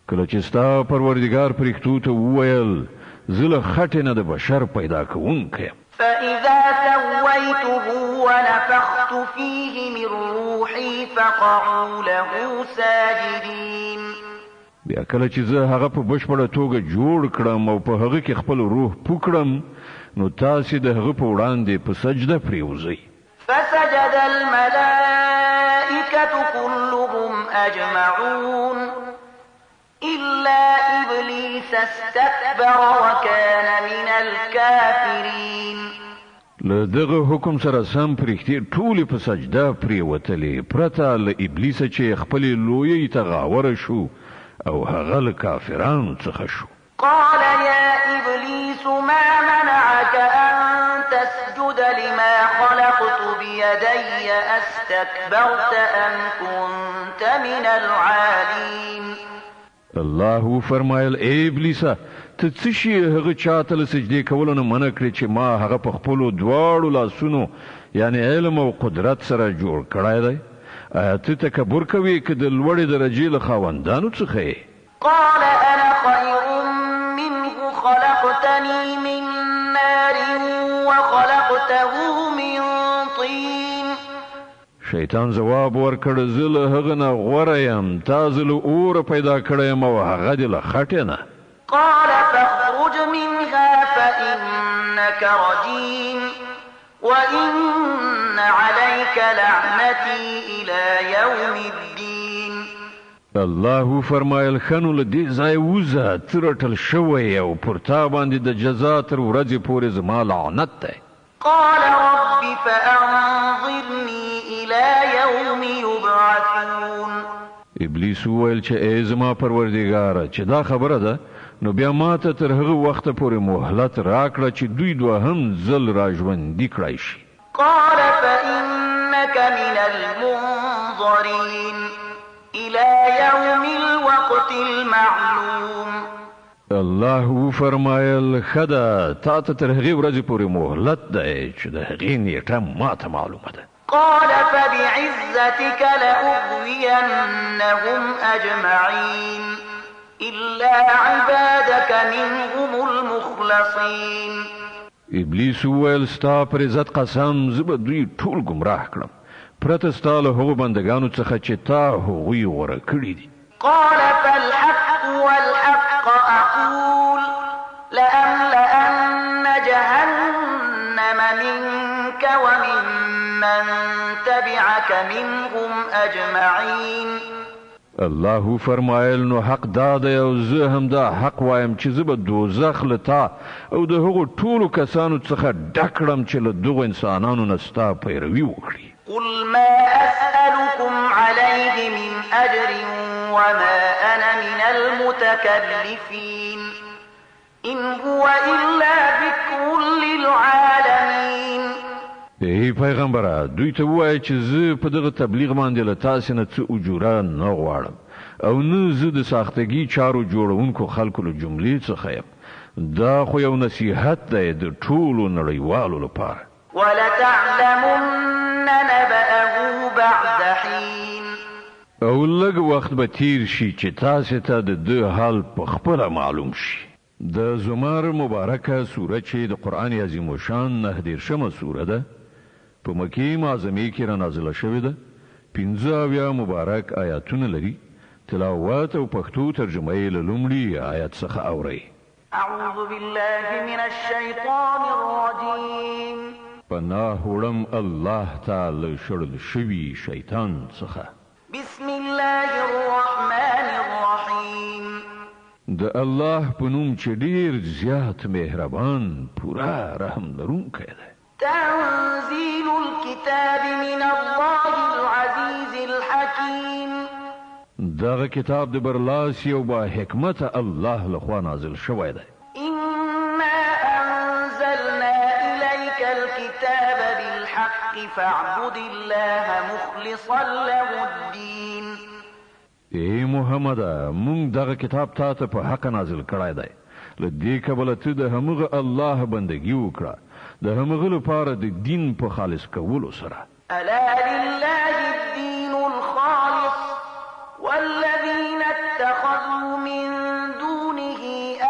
کله چې ستا پروردګار پرښتو ته وویل زه له خټې نه د بشر پیدا کوونکی یم فإذا سويته ونفخت فيه من روحي فقعوا له ساجدين بیا کله چې زه هغه په بشپړه توګه جوړ کړم او په هغه کې خپل روح پوکړم نو تاسې د هغه په وړاندې په سجده پریوځئ فسجد الملائكة كلهم أجمعون إلا إبليس استكبر وكان من الكافرين له دغه حکم سره سم پرښتې ټولې په سجده پریوتلې پرته له ابلیسه چې خپلې لویۍ ته غاوره شو او هغه له کافرانو څخه شو قال يا إبليس ما منعك أن تسجد لما خلقت بيدي أستكبرت أم كنت من العالين الله فرمایل ای ابلیسه ته څه شي هغه چاته له سجدې کولو نه منع کړې چې ما هغه په خپلو دواړو لاسونو یعنی علم او قدرت سره جوړ کړی دی آیا ته تکبر کوې که د لوړې درجې له خاوندانو څخه یې قال أنا خير منه خلقتني من نار وخلقته من طين شیطان جواب ورکړ زه له هغه نه غوره یم تا زه له اوره پیدا کړی یم او هغه دې له خټې نه قال فاخرج منها فإنك رجيم وإن عليك لعنتي إلى يوم الدين الله فرمایل خنو له دې ځای وځه ته رټل شوی او پر تا باندې د جزا تر ورځې پورې زما لعنت دی قال رب فأنظرني إلى يوم يبعثون ابلیس وویل چې ای زما پروردګاره چې دا خبره ده نو بیا ماته تر هغه وخته پورې مهلت راکړه چې دوی دوهم ځل راژوندي کړای شي قال فإنك من المنظرين إلى يوم الوقت المعلوم الله فرمایل خدا تا ته تر هغې ورځې پورې مهلت دی چې د هغې نیټه ماته معلومه ده قال فبعزتك لأغوينهم أجمعين إلا عبادك منهم المخلصين ابلیس وویل ستا پر عزت قسم زه به دوی ټول ګمراه کړم پرته ستا له هغو بندګانو څخه چې تا هغوی غوره کړي دي قال فالحق والحق أقول لأملأن جهنم منك وممن تبعك منهم أجمعين الله فرمایل نو حق دا دی او زه هم دا حق وایم چې زه به دوزخ له تا او د هغو ټولو کسانو څخه ډک کړم چې له دغو انسانانو نه ستا پیروي وکړي قل ما أسألكم عليه من أجر وما أنا من المتكلفين إن هو إلا ذكر للعالمين ای پیغمبره دوی ته ووایه چې زه په دغه تبلیغ باندې له تاسې نه څه اجوره نه غواړم او نه زه د ساختګي چارو جوړونکو خلکو له جملې څخه یم دا خو یو نصیحت دی د ټولو نړیوالو لپاره ولتعلمن نبأه بعد حين او لږ وخت به تیر شي چې تاسو ته د حال په خپل معلوم شي. د زمر مبارکه سوره چې د قران عظیم شان 19 سوره ده په مکی معظمه کې را نازله شوې ده. 15 مبارک آیاتونه لري. تلاوت او پښتو ترجمه یې له لومړي آیت څخه اورئ. اعوذ بالله من الشیطان الرجیم. پناه وړم الله تعالی شړل شوی شیطان څخه. بسم الله الرحمن الرحیم. د الله په نوم چې ډیر زیات مهربان پورا رحم لرونکی دی. تنزيل الكتاب من الله العزيز الحكيم. دغه کتاب د برلاسی او با حکمت الله لخوا نازل شوی دی. إنا أنزلنا إليك الكتاب بالحق فاعبد الله مخلصا له الدين. ای محمد مونږ دغه کتاب ته په حق نازل کړی دی. لدې کبل ته د همغه الله بندگی وکړه د همغه لپاره د دین په خالص کولو سره. ألا لله الدين الخالص والذين اتخذوا من دونه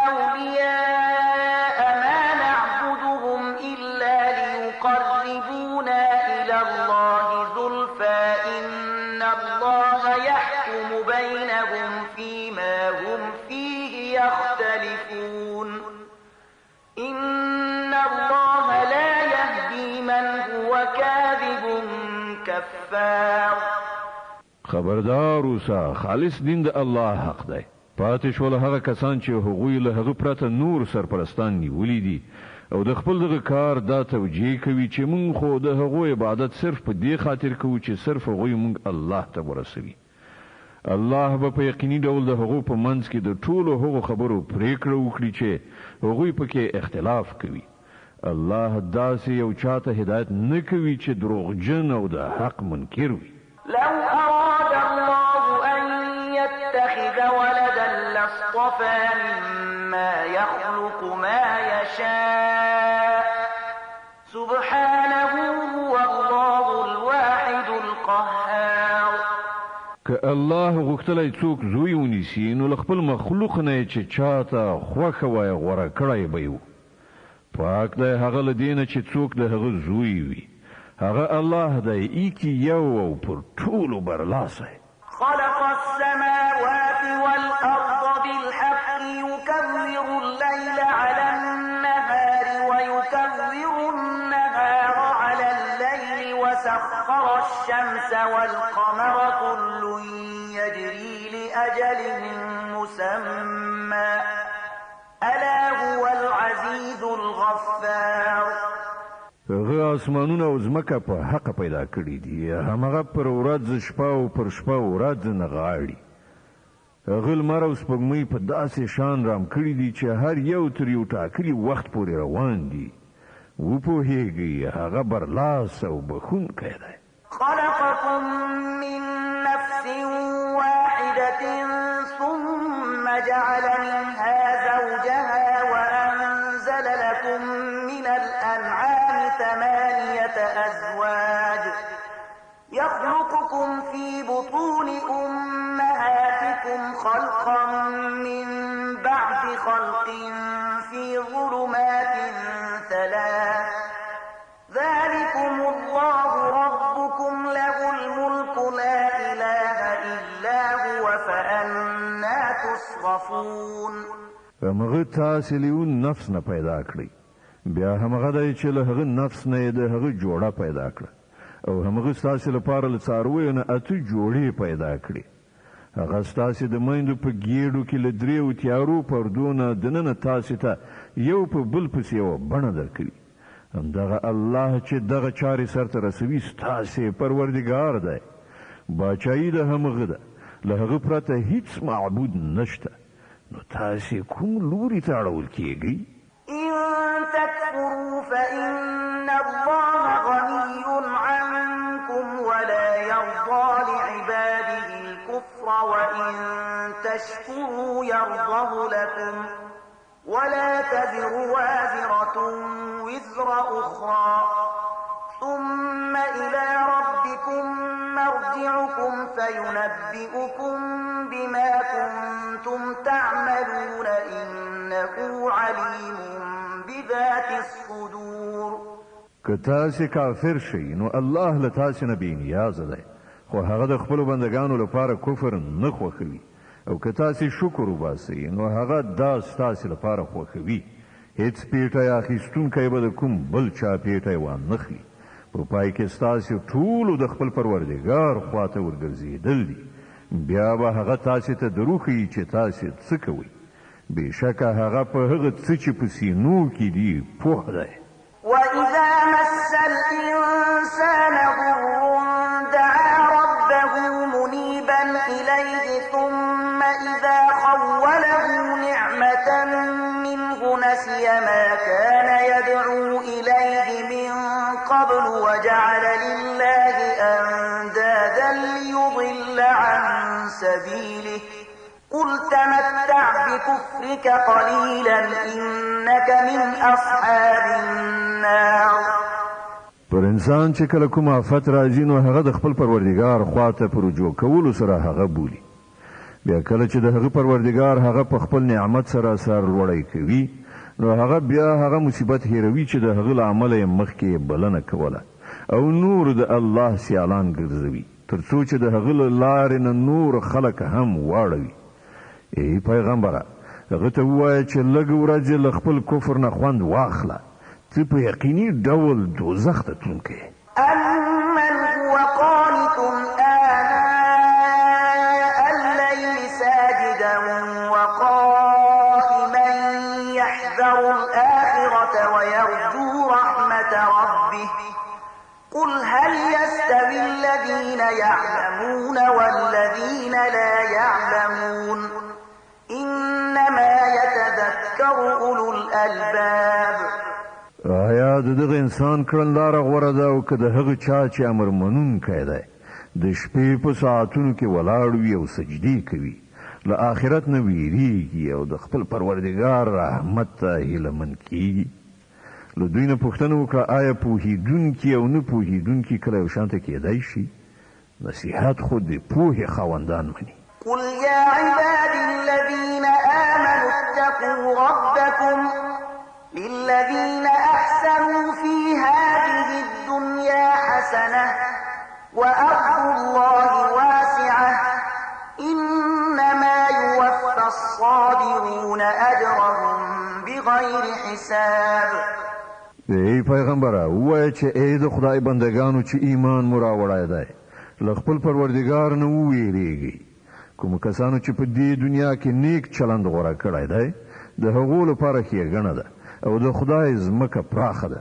أولياء ما نعبدهم إلا ليقربونا إلى الله زلفى إن الله يحكم بينهم فيما هم فيه يختلفون إن الله لا يهدي من هو كاذب كفار. خبردار اوسه خالص دین د الله حق دی. پاتې شول هغه کسان چې هغوی له هغه پرته نور سرپرستان نیولي دي او د خپل دغه کار دا توجیه کوي چې مونږ خو د هغوی عبادت صرف په دې خاطر کوو چې صرف هغوی مونږ الله ته ورسوي. الله به په یقیني ډول د هغو په منځ کې د ټولو هغو خبرو پریکړه وکړي چې هغوی پکې اختلاف کوي. الله داسې یو چاته هدایت نه کوي چې دروغجن او د حق منکر وي. لو أراد الله أن يتخذ ولدا لاصطفى مما يخلق ما يشاء سبحانه هو الله الواحد القهار. که الله غوښتلی څوک زوی ونیسي نو له خپل مخلوق نه چې چاته خوښه وای غوره کړی به یو. پاک دی هغه له دې نه چې څوک د هغه زوی وي. هغه الله دی ایکی یو او پر ټولو برلاسی. خلق السماوات والأرض بالحق يكبر الليل على النهار ويكبر النهار على الليل وسخر الشمس والقمر كل يجري لأجل مسمى ألا هو العزيز الغفار. هغه اسمانونه او ځمکه په حق پیدا کړی دي. همغه پر ورځ شپه او پر شپه ورځ نه غاړي. هغه لمر او سپوږمۍ په داسې شان رام کړی دي چې هر یو تر یو ټاکلي وخت پورې روان دي. وپوهیږي هغه برلاس او بخښونکی دی. خلقكم من نفس واحدة ثم جعل منها زوجها وأنزل لكم من الأنعام 8 أزواج يخلقكم في بطون أمهاتكم خلقا من بعد خلق في ظلمات 3 ذلكم الله ربكم له الملك لا إله إلا هو فأنا تصرفون. همغه تاسې له نفس نه پیدا کړی. بیا همغه دی چې له هغه نفس نه د هغه جوړه پیدا کړه او همغه ستاسې لپاره له څارویو نه 8 جوړې پیدا کړې. هغه ستاسې د میندو په ګېډو کې له 3 تیارو پردو نه دننه تاسې ته یو په بل پسې یوه بڼه درکړي. همدغه الله چې دغه چارې سرته رسوي ستاسې پروردګار دی. باچایي د همغه ده. له هغه پرته هیڅ معبود نشته. نو تاسې کوم لوري ته اړول کیږئ؟ إن تكفروا فإن الله غني عنكم ولا يرضى لعباده الكفر وإن تشكروا يرضه لكم ولا تزر وازرة وزر أخرى ثم إلى ربكم مرجعكم مرجعكم فينبئكم بما كنتم تعملون إنه عليم بذات الصدور. که تاسې کافر شئ نو الله له تاسې نه بې نیازه دی، خو هغه د خپلو بندګانو لپاره کفر نه خوښوي، او که تاسې شکر وباسئ نو هغه دا ستاسې لپاره خوښوي. هیڅ پیټی اخیستونکی به د کوم بل چا پیټی وانخلي. په پای کې ستاسې ټولو د خپل پروردګار خواته ورګرځېدل دي. بیا به هغه تاسې ته دروښیي چې تاسې څه کوئ. بېشکه هغه په هغه څه چې په سینو کې دي پوه دی. وإذا مس الإنسان ضر دعا ربه منيبا إليه ثم إذا خوله نعمة منه نسي ما كان يدعو إليه من قبل وجعل لله أندادا ليضل عن سبيله قل تمتع بكفرك قليلا إنك من أصحاب النار. پر انسان چې کله کوم آفت راځي نو هغه د خپل پروردګار خواته په رجوع کولو سره هغه بولي. بیا کله چې د هغه پروردګار هغه په خپل نعمت سره سرلوړی کوي نو هغه بیا هغه مصیبت هیروي چې د هغه له امله یې مخکې بلنه کوله او نور د الله سیالان ګرځوي تر څو چې د هغه له لارې نه نور خلک هم واړوي. ای پیغمبره هغه ته ووایه چې لږ ورځې له خپل کفر نه خوند واخله، ته په یقیني ډول دوزخ ته تلونکی. أمن هو قانت آناء الليل ساجدا وقائما يحذر الآخرة ويرجو رحمة ربه قل هل يستوي الذين يعلمون والذين لا يعلمون إنما يتذكر أولو الألباب. آیا د دغه انسان کړنلاره غوره ده او که د هغه چا چې امر منونکی دی د شپې په ساعتونو کې ولاړ وي او سجدې کوي، له آخرت نه ویریږي او د خپل پروردګار رحمت ته هیلهمن کیږي؟ له دوی نه پوښتنه وکړه آیا پوهېدونکي او نه پوهېدونکي کله یو شانته کیدای شي؟ نصیحت خو د پوهې خاوندان مني. قل يا عبادي الذين آمنوا اتقوا ربكم للذين أحسنوا في هذه الدنيا حسنة وأرض الله واسعة إنما يوفى الصابرون أجرهم بغير حساب. ای پیغمبره ووایه چې ای د خدای بندگانو چې ایمان مو راوړی دی له خپل پروردګار نه وویریږئ. کومو کسانو چې په دې دنیا کې نیک چلند غوره کړی دی د هغو لپاره ښېګڼه ده او د خدای ځمکه پراخه ده.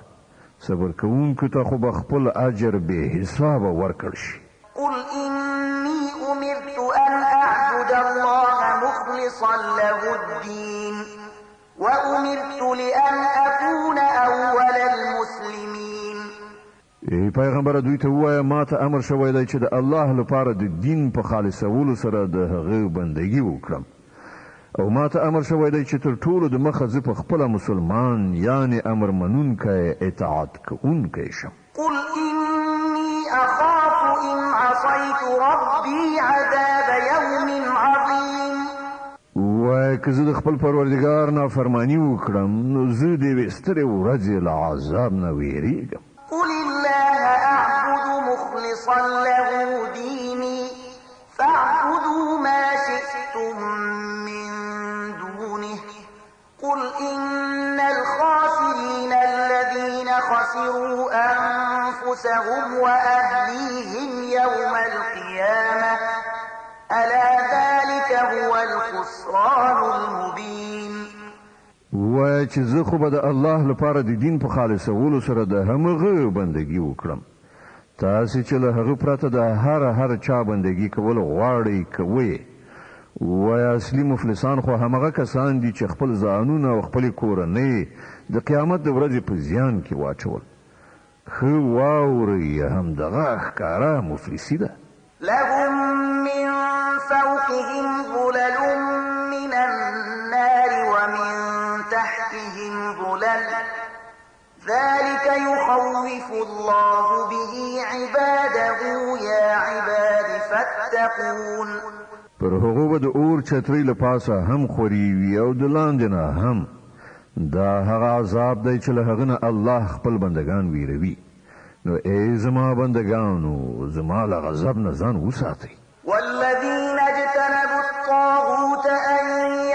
صبر کوونکو ته خو به خپل اجر بې حسابه ورکړ شي. قل إني أمرت أن أعبد الله مخلصا له الدين وأمرت لأن أكون أول المسلمين. ای پیغمبر دوی ته ووایه ما ته امر شوی دی چې د الله لپاره د دین په خالصولو سره د هغه بندګي وکړم او ما ته امر شوی دی چې تر ټولو د مخه زه په خپله مسلمان یعنی امر منونکی اطاعت کوونکی شم. قل إني أخاف إن عصيت ربي عذاب يوم عظيم. ووایه که زه د خپل پروردګار نافرماني وکړم نو زه د یوې سترې ورځې له عذاب نه ویریږم. قل الله أعبد مخلصا له ديني فاعبدوا ما شئتم من دونه قل إن الخاسرين الذين خسروا أنفسهم وأهليهم يوم القيامة ألا ذلك هو الخسران المبين. وای چې زه خو به د الله لپاره د دین په خالصولو سره د همغه بندګي وکړم. تاسې چې له هغه پرته د هر چا بندګي کول غواړئ کوئ. وای اصلي مفلسان خو همغه کسان دي چې خپل ځانونه او خپلې کورنۍ د قیامت د ورځې په زیان کې واچول. ښه واورئ همدغه ښکاره مفلسي ده. لهم من فوقهم ظلل من النار ومن تحتهم ظلل ذلك يخوف الله به عباده يا عباد فاتقون پر هغه به د اور چترۍ له پاسه هم خوري وي او د لاندې نه هم. دا هغه عذاب دی چې له هغه نه الله خپل بندگان ویروي. نو ای زما بندگانو زما له غضب نه ځان وساتئ. والذين اجتنبوا الطاغوت أن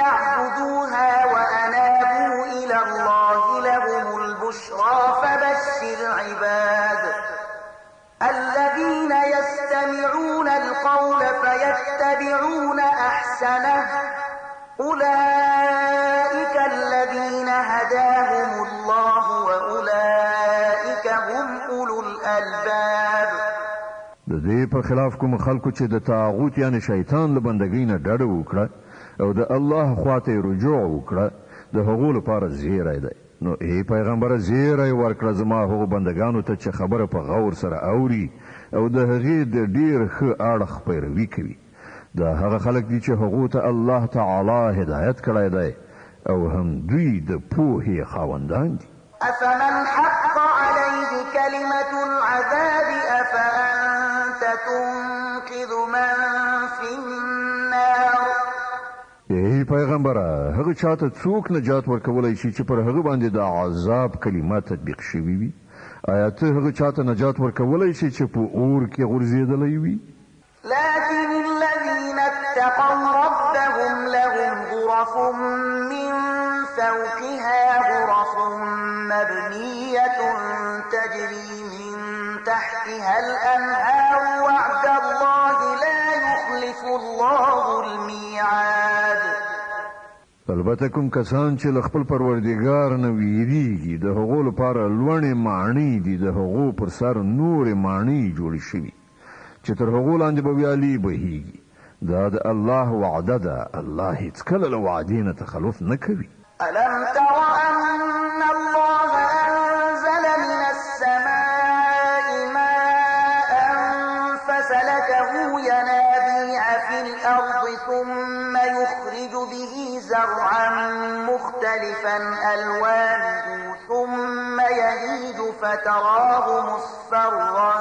يعبدوها وأنابوا إلى الله لهم البشرى فبشر عباد الذين يستمعون القول فيتبعون أحسنه أولئك الذين هداهم الله وأولئك هم أولو الألباب. د دې په خلاف کوم خلکو چې د طاغوت یعنی شیطان له بندګۍ نه ډډه وکړه او د الله خواته رجوع وکړه د هغو لپاره زیری دی. نو ای پیغمبر زیری ورکړه زما هغو بندګانو ته چې خبره په غور سره اوري او د هغې د ډیر ښه اړخ پیروي کوي. دا هغه خلک دي چې هغو ته الله تعالی هدایت کړی دی او هم دوی د پوهې خاوندان دي. أفمن حق عليه كلمة العذاب أفأنت تنقذ من في النار. ای پیغمبره هغه چاته څوک نجات ورکولی شي چې پر هغه باندې د عذاب کلمه تطبیق شوي وي؟ آیا ته هغه چاته نجات ورکولی شي چې په اور کې غورځېدلی وي؟ لكن الذين اتقوا ربهم لهم غرف من فوقها غرف مبنية تجري من تحتها الأنهار وعد الله لا يخلف الله الميعاد. البته کوم کسان چې له خپل پروردګار نه ویریږي د هغو لپاره لوړې ماڼۍ دي، د هغو پر سر نورې ماڼۍ جوړې شوي چې تر هغو لاندې به ویالې بهیږي. دا د الله وعده ده، الله هیڅکله له وعدې نه تخلف نه کوي. ألم تر أن الله أنزل من السماء ماء فسلكه ينابيع في الأرض ثم يخرج به زرعا مختلفا ألوانه ثم يهيج فتراه مصفرا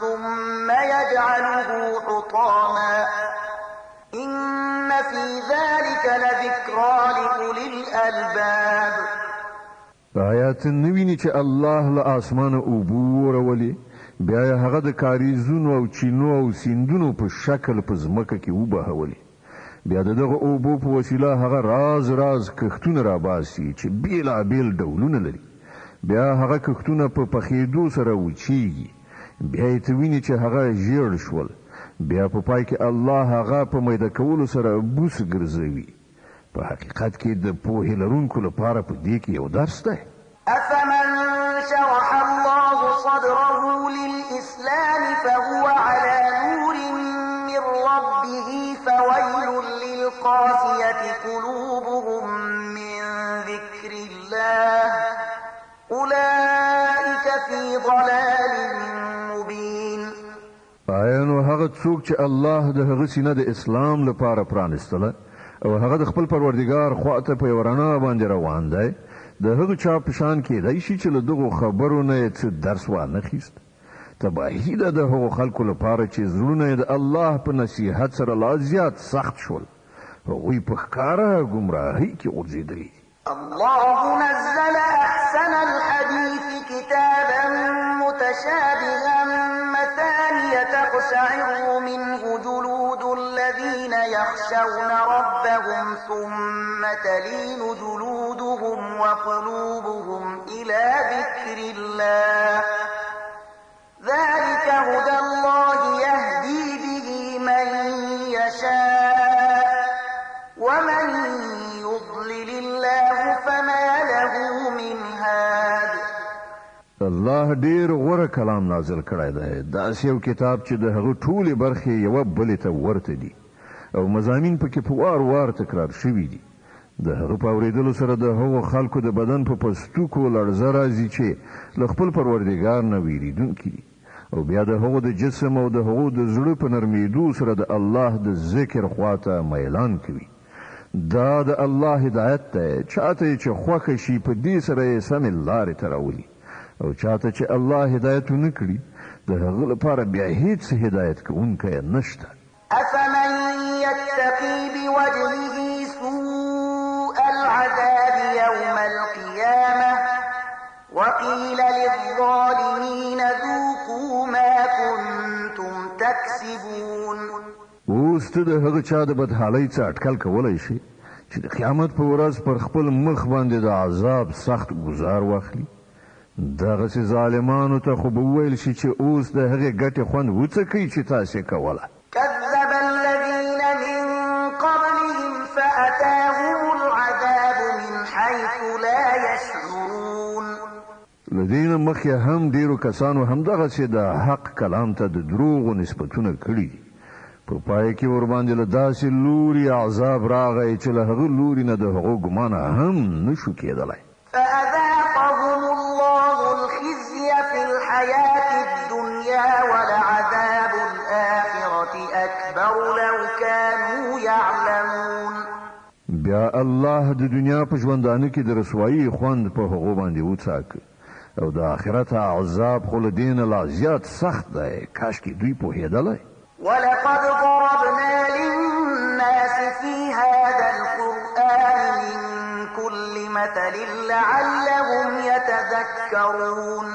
ثم يجعله حطاما إن في ذلك لذكرى لأولي الألباب. آیات نویني چې الله له اسمانه اوبه ورولې، بیا یې هغه د کاریزونو او چینو او سیندونو په شکل په ځمکه کې وبهولې. بیا د دغه اوبو په وسیله هغه راز راز کښتونه راباسي چې بیلابیل ډولونه لري. بیا هغه کښتونه په پخېدو سره وچیږي، بیا یې ته وینې چې هغه ژیړ شول. بیا په پای کې الله هغه په میده کولو سره بوس ګرځوي. په حقیقت کې د پوهې لرونکو لپاره په دې کې یو درس دی. أفمن شرح الله صدره للإسلام فهو على نور من ربه فويل للقاسية قلوبهم من ذكر الله أولئك في ضلال مبين. آیا نو هغه څوک چې الله د هغه سینه د اسلام لپاره پرانستله او هغه د خپل پروردګار خواته په یو رڼا باندې روان دی، د هغه چا په شان کېدی شي چې له دغو خبرو نه یې څه درس وانخیست؟ تباهي ده د هغو خلکو لپاره چې زړونه یې د الله په نصیحت سره لا زیات سخت شول. هغوی په ښکاره ګمراهۍ کې غورځېدلي. الله نزل أحسن الحديث كتابا متشابها مثانية تقشعر منه جلود الذين يخشون ربهم ثم تلين جلودهم وقلوبهم إلى ذكر الله ذلك هدى الله يهدي به من يشاء ومن يضلل الله فما له من هاد. الله ډیر غوره کلام نازل کړی دی، داسې یو کتاب چې د هغه ټولې برخې یوه بلې ته ورته دي او مضامین پکې په وار وار تکرار شوي دي. د هغه په اورېدلو سره د هغو خلکو د بدن په پستوکو لړزه راځي چې له خپل پروردګار نه ویریدونکي دي، او بیا د هغو د جسم او د هغو د زړه په نرمېدو سره د الله د ذکر خواته میلان کوي. دا د الله هدایت دی، چاته چې خوښه شي په دې سره یې سمې لارې ته راولي، او چاته چې الله هدایت ونه کړي د هغه لپاره بیا هیڅ هدایت کوونکی نشته. وقيل للظالمين ذوقوا ما كنتم تكسبون. اوس ته د هغه چا د بدحالۍ څخه اټکل کولی شي چې د قیامت په ورځ پر خپل مخ باندې د عذاب سخت گزار واخلي. دغسې ظالمانو ته خو به وویل شي چې اوس د هغې ګټې خوند وڅکئ چې تاسې کوله. كذب الذين من قبلهم فأتاهم العذاب من حيث لا يشعرون. له دې نه مخکې هم ډېرو کسانو همدغسې د حق کلام ته د دروغو نسبتونه کړي دي. په پای کې ورباندې له داسې لوري عذاب راغی چې له هغه لوري نه د هغو ګمانه هم نشو کېدلی. فأذاقهم الله الخزي في الحياة الدنيا ولعذاب الآخرة أكبر لو كانوا يعلمون. بیا الله د دنیا په ژوندانه کې د رسوایي خوند په هغو باندې وڅاکه او د آخرت عذاب خو له دې نه لا زیات سخت دی. کاشکې دوی پوهېدلی. ولقد ضربنا للناس في هذا القرآن من كل مثل لعلهم يتذكرون.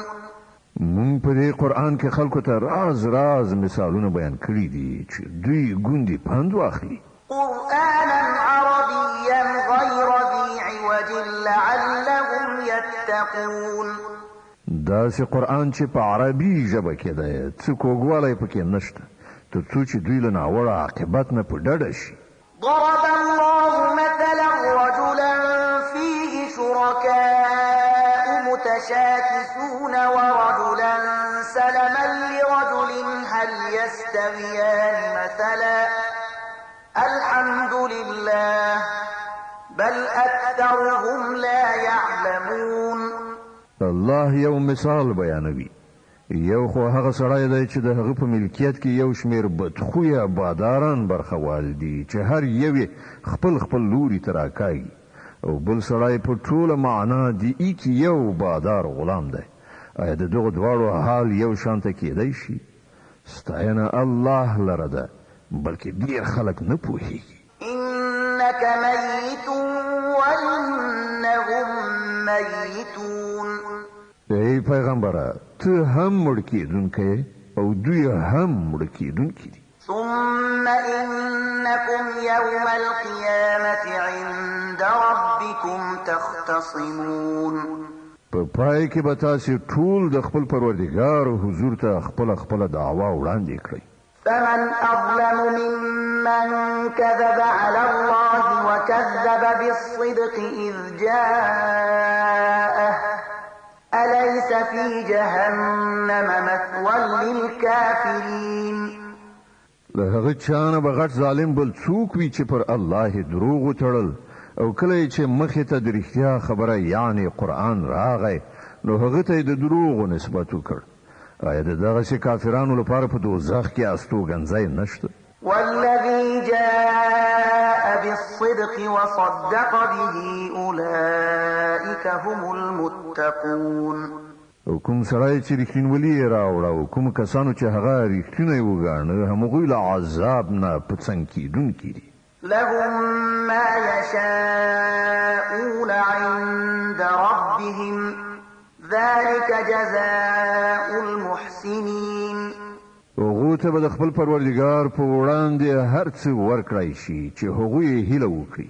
مونږ په دې قرآن کې خلکو ته راز راز مثالونه بیان کړي دي چې دوی ګوندې پند واخلي. قرآنا عربيا غير ذي عوج لعلهم يتقون. داسې قرآن چې په عربي ژبه کې دی، څه کوږوالی پکې نشته، تر څو چې دوی له ناوړه عاقبت نه په ډډه شي. ضرب الله مثلا رجلا فيه شركاء متشاكسون ورجلا سلما لرجل هل يستويان مثلا الحمد لله بل أكثرهم لا يعلمون. الله یو مثال بیانوي. یو خو هغه سړی دی چې د هغه په ملکیت کې یو شمیر بدخویه باداران برخوال دي چې هر یو خپل خپل لوري ته راکاږي، او بل سړی په ټوله معنا د ایک یو بادار غلام دی. آیا د دغو دواړو حال یو شانته کېدی شي؟ ستاینه الله لره ده، بلکې ډېر خلک نه پوهېږي. إنك ميت وإنهم ميتون. ای پیغمبره، ته هم مړ کېدونکی او دوی هم مړ کېدونکي دي. ثم إنكم يوم القيامة عند ربكم تختصمون. په پای کې به تاسې ټول د خپل پروردګار حضور ته خپله دعوا وړاندې کړئ. فمن أظلم ممن كذب على الله وكذب بالصدق إذ جاءه أليس في جهنم مثوى للكافرين. له هغه چا نه به غټ ظالم بل څوک وي چې پر الله دروغ وتړل او کله چې مخې ته د رښتیا خبره یعنی قرآن راغی نو هغه ته د دروغو نسبت وکړ. آیا د دغسې کافرانو لپاره په دوزخ کې استوګنځی نشته؟ والذي جاء بالصدق وصدق به أولئك هم المتقون. او کوم سړی چې رښتینولي یې راوړه او کوم کسانو چې هغه رښتینی وګاڼه همغوی له عذاب نه په څنګ کېدونکي دي. لهم ما يشاءون عند ربهم ذلك جزاء المحسنين. هغو ته به د خپل پروردګار په وړاندې هر څه ورکړی شي چې هغوی هیله وکړي.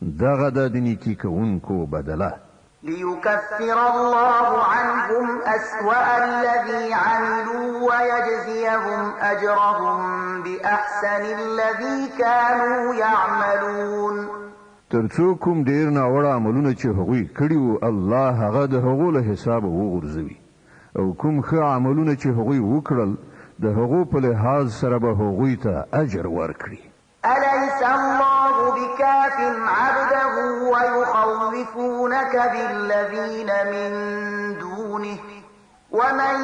دغه د نیکي کوونکو بدله. ليكفر الله عنهم أسوأ الذي عملوا ويجزيهم أجرهم بأحسن الذي كانوا يعملون. تر څو کوم ډیر ناوړه عملونه چې هغوی کړي وو الله هغه د هغو له حسابه وغورځوي، او کوم ښه عملونه چې هغوی وکړل د هغو په لحاظ سره به هغوی ته اجر ورکړي. أليس الله بكاف عبده ويخوفونك بالذين من دونه ومن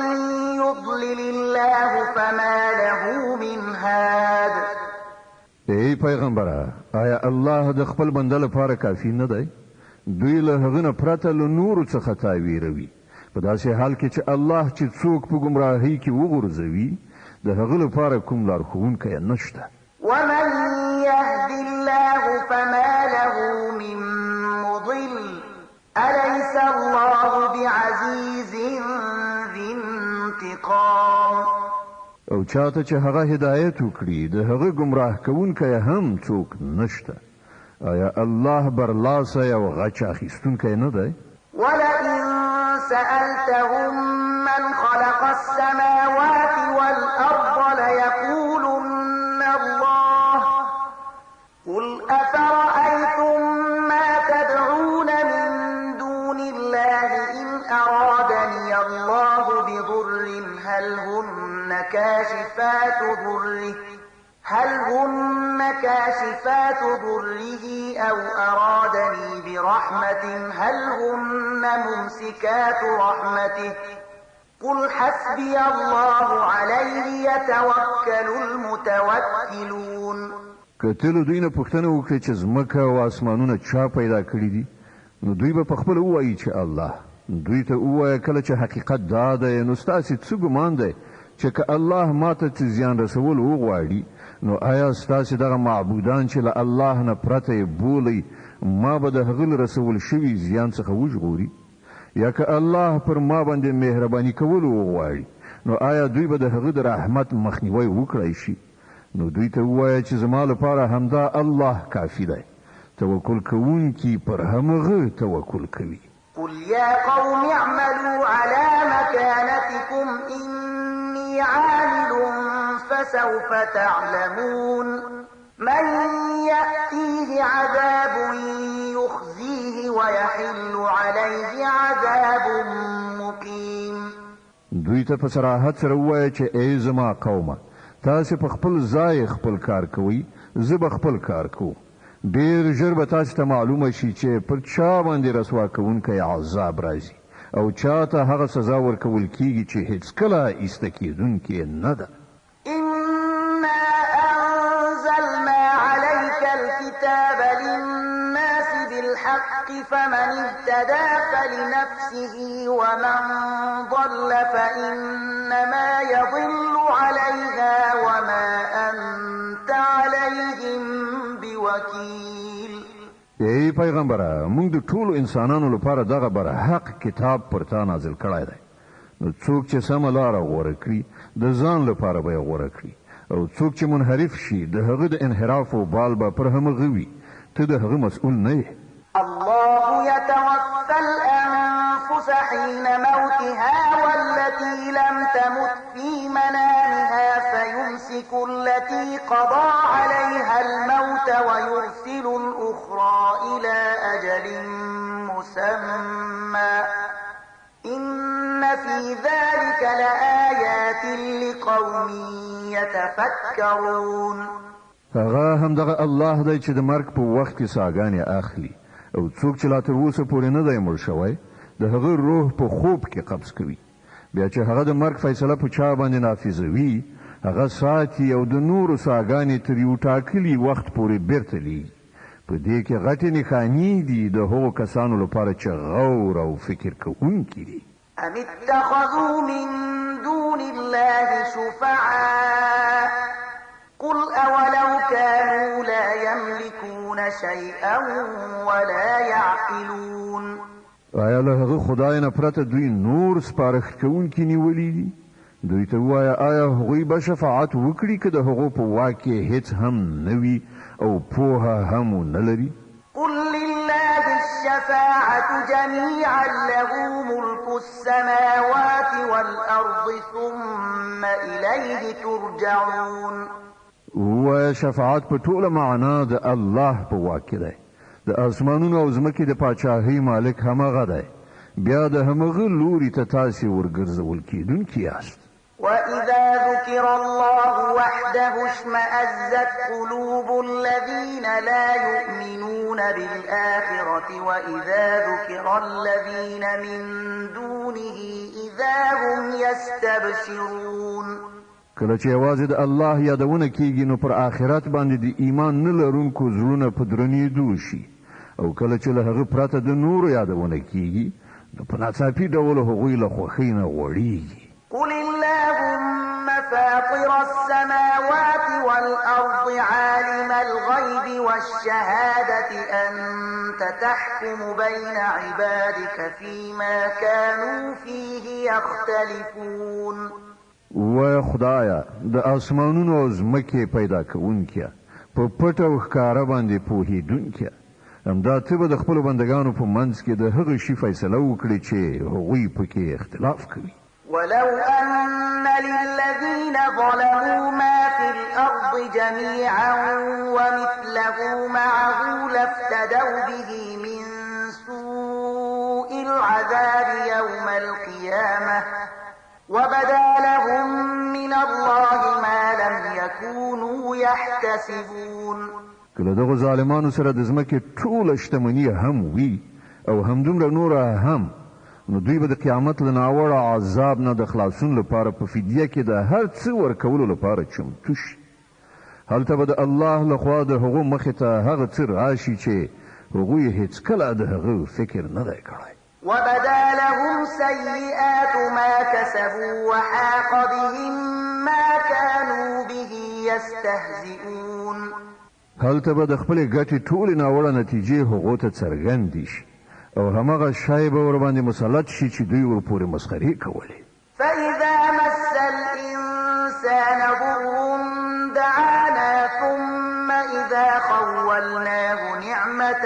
يضلل الله فما له من هاد. ای پیغمبره، آیا الله د خپل بنده لپاره کافی نه دی؟ دوی له هغه نه پرته له نورو څخه تاویروي، په داسې حال کې چې الله چې څوک په ګمراهۍ کې وغورځوي د هغه لپاره کوم لارښوونکی نشته. ومن يهد الله فما له من مضل أليس الله عزيز ذي انتقام او چاته چې هغه هدایت وکړي د هغه گمراه کوونکی هم څوک نشته. آیا الله برلاسه او غچ اخیستونکی نه دی؟ ولئن سألتهم من خلق السماوات والأرض ليقولن الله قل أفرأيتم ما تدعون من دون الله إن أرادني الله بضر هل هن كاشفات ضره أو أرادني برحمة هل هن ممسكات رحمته قل حسبي الله عليه يتوكل المتوكلون. که تل دوی نه پوښتنه وکړي چې ځمکه او اسمانونه چا پیدا کړي دي نو دوی به پخپل ووایي چې الله. دوی ته ووایه کله چې حقیقت دا دی نو ستاسې څه ګمان دی چې که الله ماته څه زیان رسول وغواړي نو آیا ستاسې دغه معبودان چې له الله نه پرته یې بولئ ما به د هغه له رسول شوي زیان څخه وژغوري؟ یا که الله پر ما باندې مهرباني کول وغواړي نو آیا دوی به د هغه د رحمت مخنیوی وکړی شي؟ نو دوی ته ووایه چې زما لپاره همدا الله کافي دی. توکل کوونکي پر همغه توکل کوي. قل يا قوم اعملوا على مكانتكم إني عامل فسوف تعلمون من يأتيه عذاب يخزيه ويحل عليه عذاب مقيم. دوی ته په صراحت سره ووایه چې ای زما قومه تاسې په خپل ځای خپل کار کوئ زه به خپل کار کوم. ډېر ژر به تاسې ته معلومه شي چې پر چا باندې رسوا کوونکی عذاب راځي او چا ته هغه سزا ورکول کیږي چې هیڅکله ایسته کیدونکې نه ده. إنا أنزلنا عليك الكتاب للناس بالحق فمن اهتدى فلنفسه ومن ضل فإنما يضل عليها وما أنت عليهم بوكيل. ای پیغمبره موږ د ټولو انسانانو لپاره دغه برحق کتاب پر تا نازل کړی دی. نو څوک چې سمه لاره غوره کړي د ځان لپاره به یې غوره کړي او څوک چې منحرف شي د هغه د انحراف و بال به پر همغه وي. ته د هغه مسؤول نه یې. الله يتوفى الأنفس حين موتها والتي لم تمت في منامها فيمسك التي قضى عليها الموت ويرسل الأخرى إلى أجل مسمى إن في ذلك لآيات لقوم يتفكرون. هغه همدغه الله دی چې د مرګ په وخت کې ساګانې اخلي او څوک چې لا تر اوسه پورې نه دی مړ شوی د هغه روح په خوب کې قبض کوي. بیا چې هغه د مرګ فیصله په چا باندې نافذوي هغه ساتي او د نورو ساګانې تر یو ټاکلي وخت پورې بیرته لیږي. په دې کې غټې نښانې دي د هغو کسانو لپاره چې غور او فکر کوونکي دي. أم اتخذوا من دون الله شفعاء قل أولو كانوا لا يملكون شيئا ولا يعقلون. آیا له هغه خدای نه پرته دوی نور سپارښت کوونکي نیولي دي؟ دوی ته ووایه آیا هغوی به شفاعت وکړي که د هغو په واک کې هیڅ هم نه وي او پوهه هم نه لري؟ قل لله الشفاعة جميعا له ملك السماوات والأرض ثم إليه ترجعون. ووایه شفاعت په ټوله معنا د الله په واک کې دی. د اسمانونو او ځمکې د پاچاهۍ مالک همغه دی. بیا د همغه لوري ته تاسې ورګرځول کیدونکي یاست. وإذا ذكر الله وحده اشمأزت قلوب الذين لا يؤمنون بالآخرة وإذا ذكر الذين من دونه إذا هم يستبشرون. کله چې یوازې د الله یادونه کیږي نو پر آخرت باندې د ایمان نه لرونکو زړونه په درنېدو شي او کله چې له هغه پرته د نورو یادونه کیږي نو په ناڅاپي ډول هغوی له خوښۍ نه غوړېږي. قل اللهم فاطر السماوات والأرض عالم الغيب والشهادة أنت تحكم بين عبادك فيما كانوا فيه يختلفون. و خدایا د اسمانونو او ځمکې پیدا کوونکیا په پټ او ښکاره باندې پوهېدونکیا همدا ته به د خپلو بندګانو په منځ کې د هغه شي فیصله وکړي چې هغوی پکې اختلاف کوي. ولو أن للذين ظلموا ما في الأرض جميعا ومثله معه لافتدوا به من سوء العذاب يوم القيامة وبدا لهم من الله ما لم يكونوا يحتسبون. کله دغه ظالمانو سره د ځمکې ټوله شتمني هم وي او همدومره نوره هم، نو دوی به د قیامت له ناوړه عذاب نه د خلاصون لپاره په فدیه کې د هر څه ورکولو لپاره چمتو شي. هلته به د الله لخوا د هغو مخې ته هغه څه راشي چې هغوی هیڅکله د هغه فکر نه دی کړی. وبدا لهم سيئات ما كسبوا وحاق بهم ما كانوا به يستهزئون. هلته به د خپلې ګټې ټولې ناوړه نتیجې هغو ته څرګندې شي او همغه شی به ورباندې مسلط شي چې دوی ورپورې مسخرې کولې. فإذا مس الإنسان ضر دعانا ثم إذا خولناه نعمة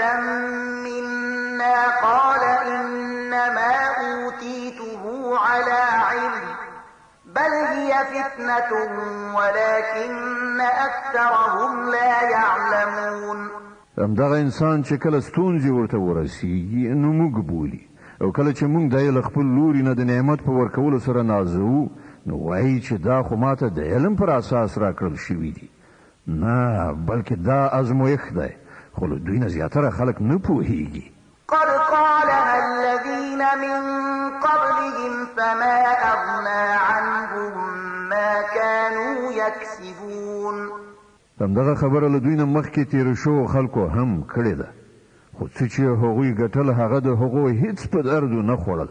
منا قال إنما أوتيته على علم بل هي فتنة ولكن أكثرهم لا يعلمون. همدغه انسان چې کله ستونزې ورته ورسیږي نو موږ بولي او کله چې موږ د خپل لوري نه د نعمت په ورکولو سره نازوو نو وایي چې دا خو ماته د علم پر اساس راکړل شوي دي. نه، بلکې دا ازمویښت دی، خو له دوی نه زیاتره خلک نه پوهیږي. قد قالها الذين من قبلهم فما أغنى عنهم ما كانوا يكسبون. همدغه خبره له دوی نه مخکې تېره شوو خلکو هم کړې ده، خو څه چې هغوی ګټل هغه د هغو هیڅ په دردو نه خوړل،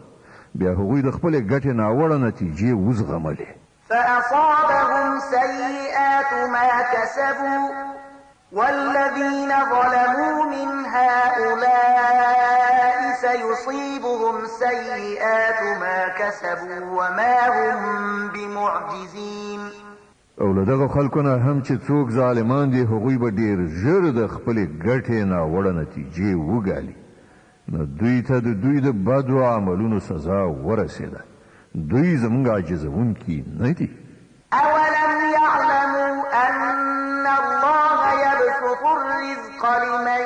بیا هغوی د خپلې ګټې ناوړه نتیجې وزغملې. فأصابهم سيئات ما كسبوا والذين ظلموا من هؤلاء سيصيبهم سيئات ما كسبوا وما هم بمعجزين. او له دغه خلکو نه هم چې څوک ظالمان دي هغوی به ډېر ژر د خپلې ګټې ناوړه نتیجې وګالي، نو دوی ته د دوی د بدو عملونو سزا ورسېده. دوی زموږ عاجزونکي نه دي. أولم يعلموا أن الله يبسط الرزق لمن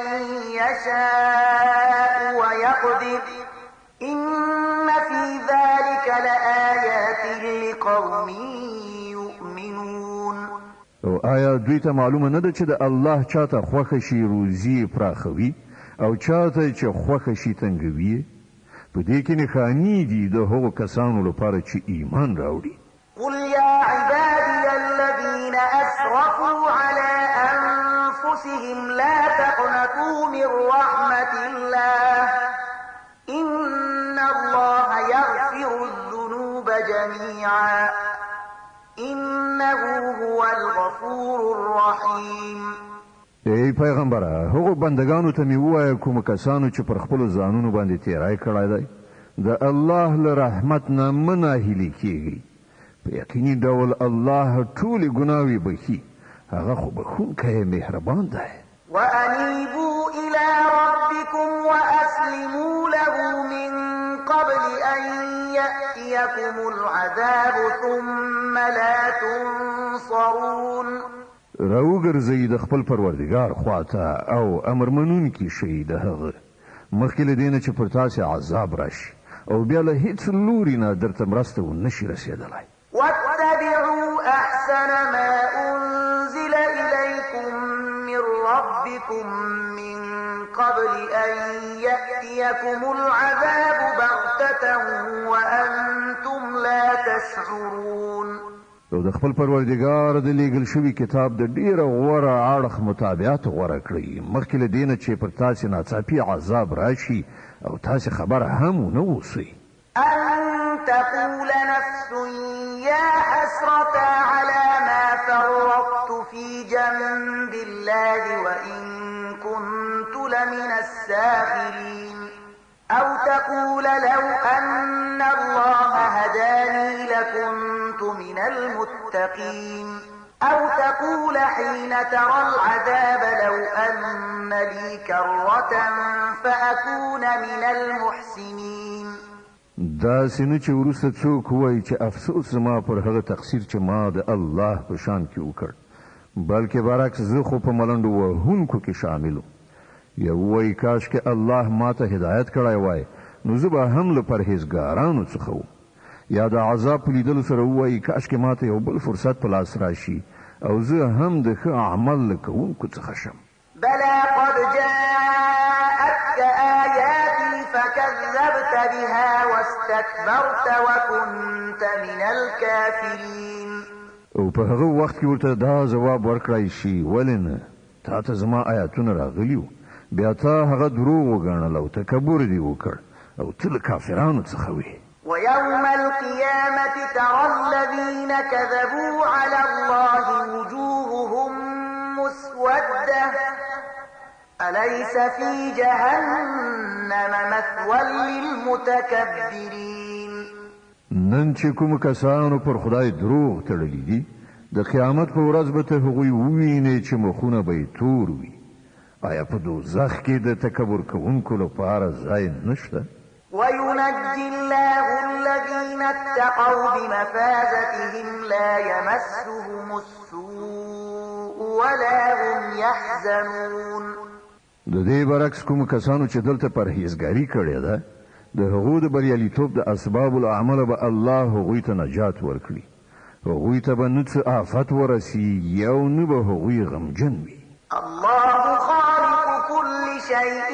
يشاء ويقدر إن في ذلك لآيات لقوم يؤمنون. او آیا دوی ته معلومه نه ده چې د الله چاته خوښه شي روزي پراخوي او چاته چې خوښه شي تنګوي؟ په دې کې نښانې دي د هغو کسانو لپاره چې ایمان راوړي. قل يا عبادي الذين أسرفوا على أنفسهم لا تقنطوا من رحمة الله إن الله يغفر الذنوب جميعا إنه هو الغفور الرحيم. ای پیغمبره، هغو بندگانو ته مې ووایه کومو کسانو چې پر خپلو ځانونو باندې تیری کړی دی د الله له رحمت نه مه ناهیلي کیږئ. په یقیني ډول الله ټولې ګناوې بخي، هغه خو بخښونکی مهربان دی. وأنيبوا إلى ربكم وأسلموا له من قبل أن يأتيكم العذاب ثم لا تنصرون. راوګرځئ د خپل پروردګار خواته او امر منونکي شئ د هغه مخکې له دې نه چې پر تاسې عذاب راشي او بیا له هیڅ لوري نه درته مرسته ونشي رسېدلی. واتبعوا أحسن ما أنزل إليكم من ربكم من قبل أن يأتيكم العذاب بغتة وأنتم لا تشعرون. او د خپل پروردګار د لیږل شوي کتاب د ډیره غوره اړخ مطابقت غوره کړئ مخکې له دې نه چې پر تاسې ناڅاپي عذاب راشي او تاسې خبره هم ونه اوسئ. أن تقول نفس يا حسرة على ما فرطت في جنب الله وإن من الساخرين أو تقول لو أن الله هداني لكنت من المتقين أو تقول حين ترى العذاب لو أن لي كرة فأكون من المحسنين. دا سینه چې وروسته څوک وایي چې افسوس زما پر هغه تقصیر چې ما د الله په شان کې وکړ، بلکې برعکس زه خو په ملنډو وهونکو کې شامل وم. یا وایي کاش کې الله ما ته هدایت کړی وای نو زه به هم له پرهیزګارانو څخه وم. یا د عذاب په لیدلو سره وایي کاش کې ما ته یو بل فرصت په لاس راشي او زه هم د ښه عمل له کوونکو څخه شم. بلى قد جاءتك آياتي فكذبت بها واستكبرت وكنت من الكافرين. او په هغه وخت کې ورته دا جواب ورکړای شي ولې نه؟ تا ته زما آیاتونه راغلي وو، بیا تا هغه دروغ وګڼل او تکبر دې وکړ او ته له کافرانو څخه وې. ويوم القيامة ترى الذين كذبوا على الله وجوههم مسودة أليس في جهنم مثوى للمتكبرين. نن چې کوم کسانو پر خدای دروغ تړلي دي د قیامت په ورځ به ته هغوی ووینې چې مخونه به یې تور وي. آیا په دوزخ کې د تکبر کوونکو لپاره ځای نشته؟ وينجي الله الذين اتقوا بمفازتهم لا يمسهم السوء ولا هم يحزنون. د دې برعکس کوم کسانو چې دلته پرهیزګاري کړې ده د هغو د بریالیتوب د اسباب الاعمال به الله هغوی ته نجات ورکړي. هغوی ته به نه څه آفت ورسي او نه به هغوی غمجن وي. الله خالق كل شيء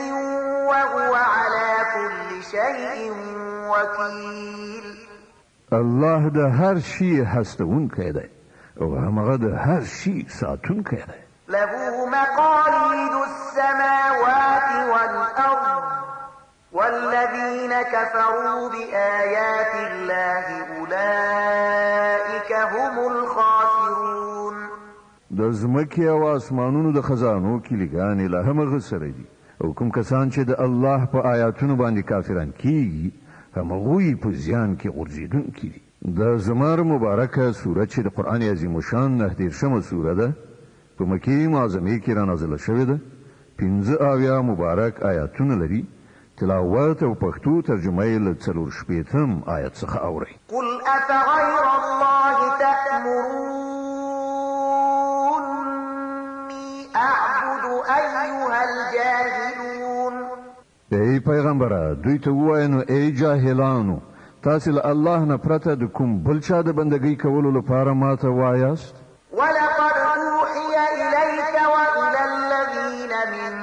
وهو على كل شيء وكيل. الله د هر شي هستونکی دی او همغه د هر شي ساتونکی دی. له مقاليد السماوات والأرض والذين كفروا بآيات الله أولئك هم الخاسرون. د ځمکې او اسمانونو د خزانو کلیګانې له همغه سره دي او کوم کسان چې د الله په آیاتونو باندې کافران کیږي همغوی په زیان کې غورځېدونکي دي. د زمر مبارکه سوره چې د قرآن عظیم الشان 19 سوره ده په مکې معظمې کې را نازله شوې ده. 15 مبارک آیاتونه لري. تلاوت او پښتو ترجمه یې له 4 آیت څخه اوري. قل أفغير الله تأمروني أعبد أيها الجاهلون. ای پیغمبره دوی ته ووایه نو ای جاهلانو تاسې له الله نه پرته د کوم بل چا د بندګۍ کولو لپاره ماته وایاست. ولقد أوحي إليك وإلى الذين من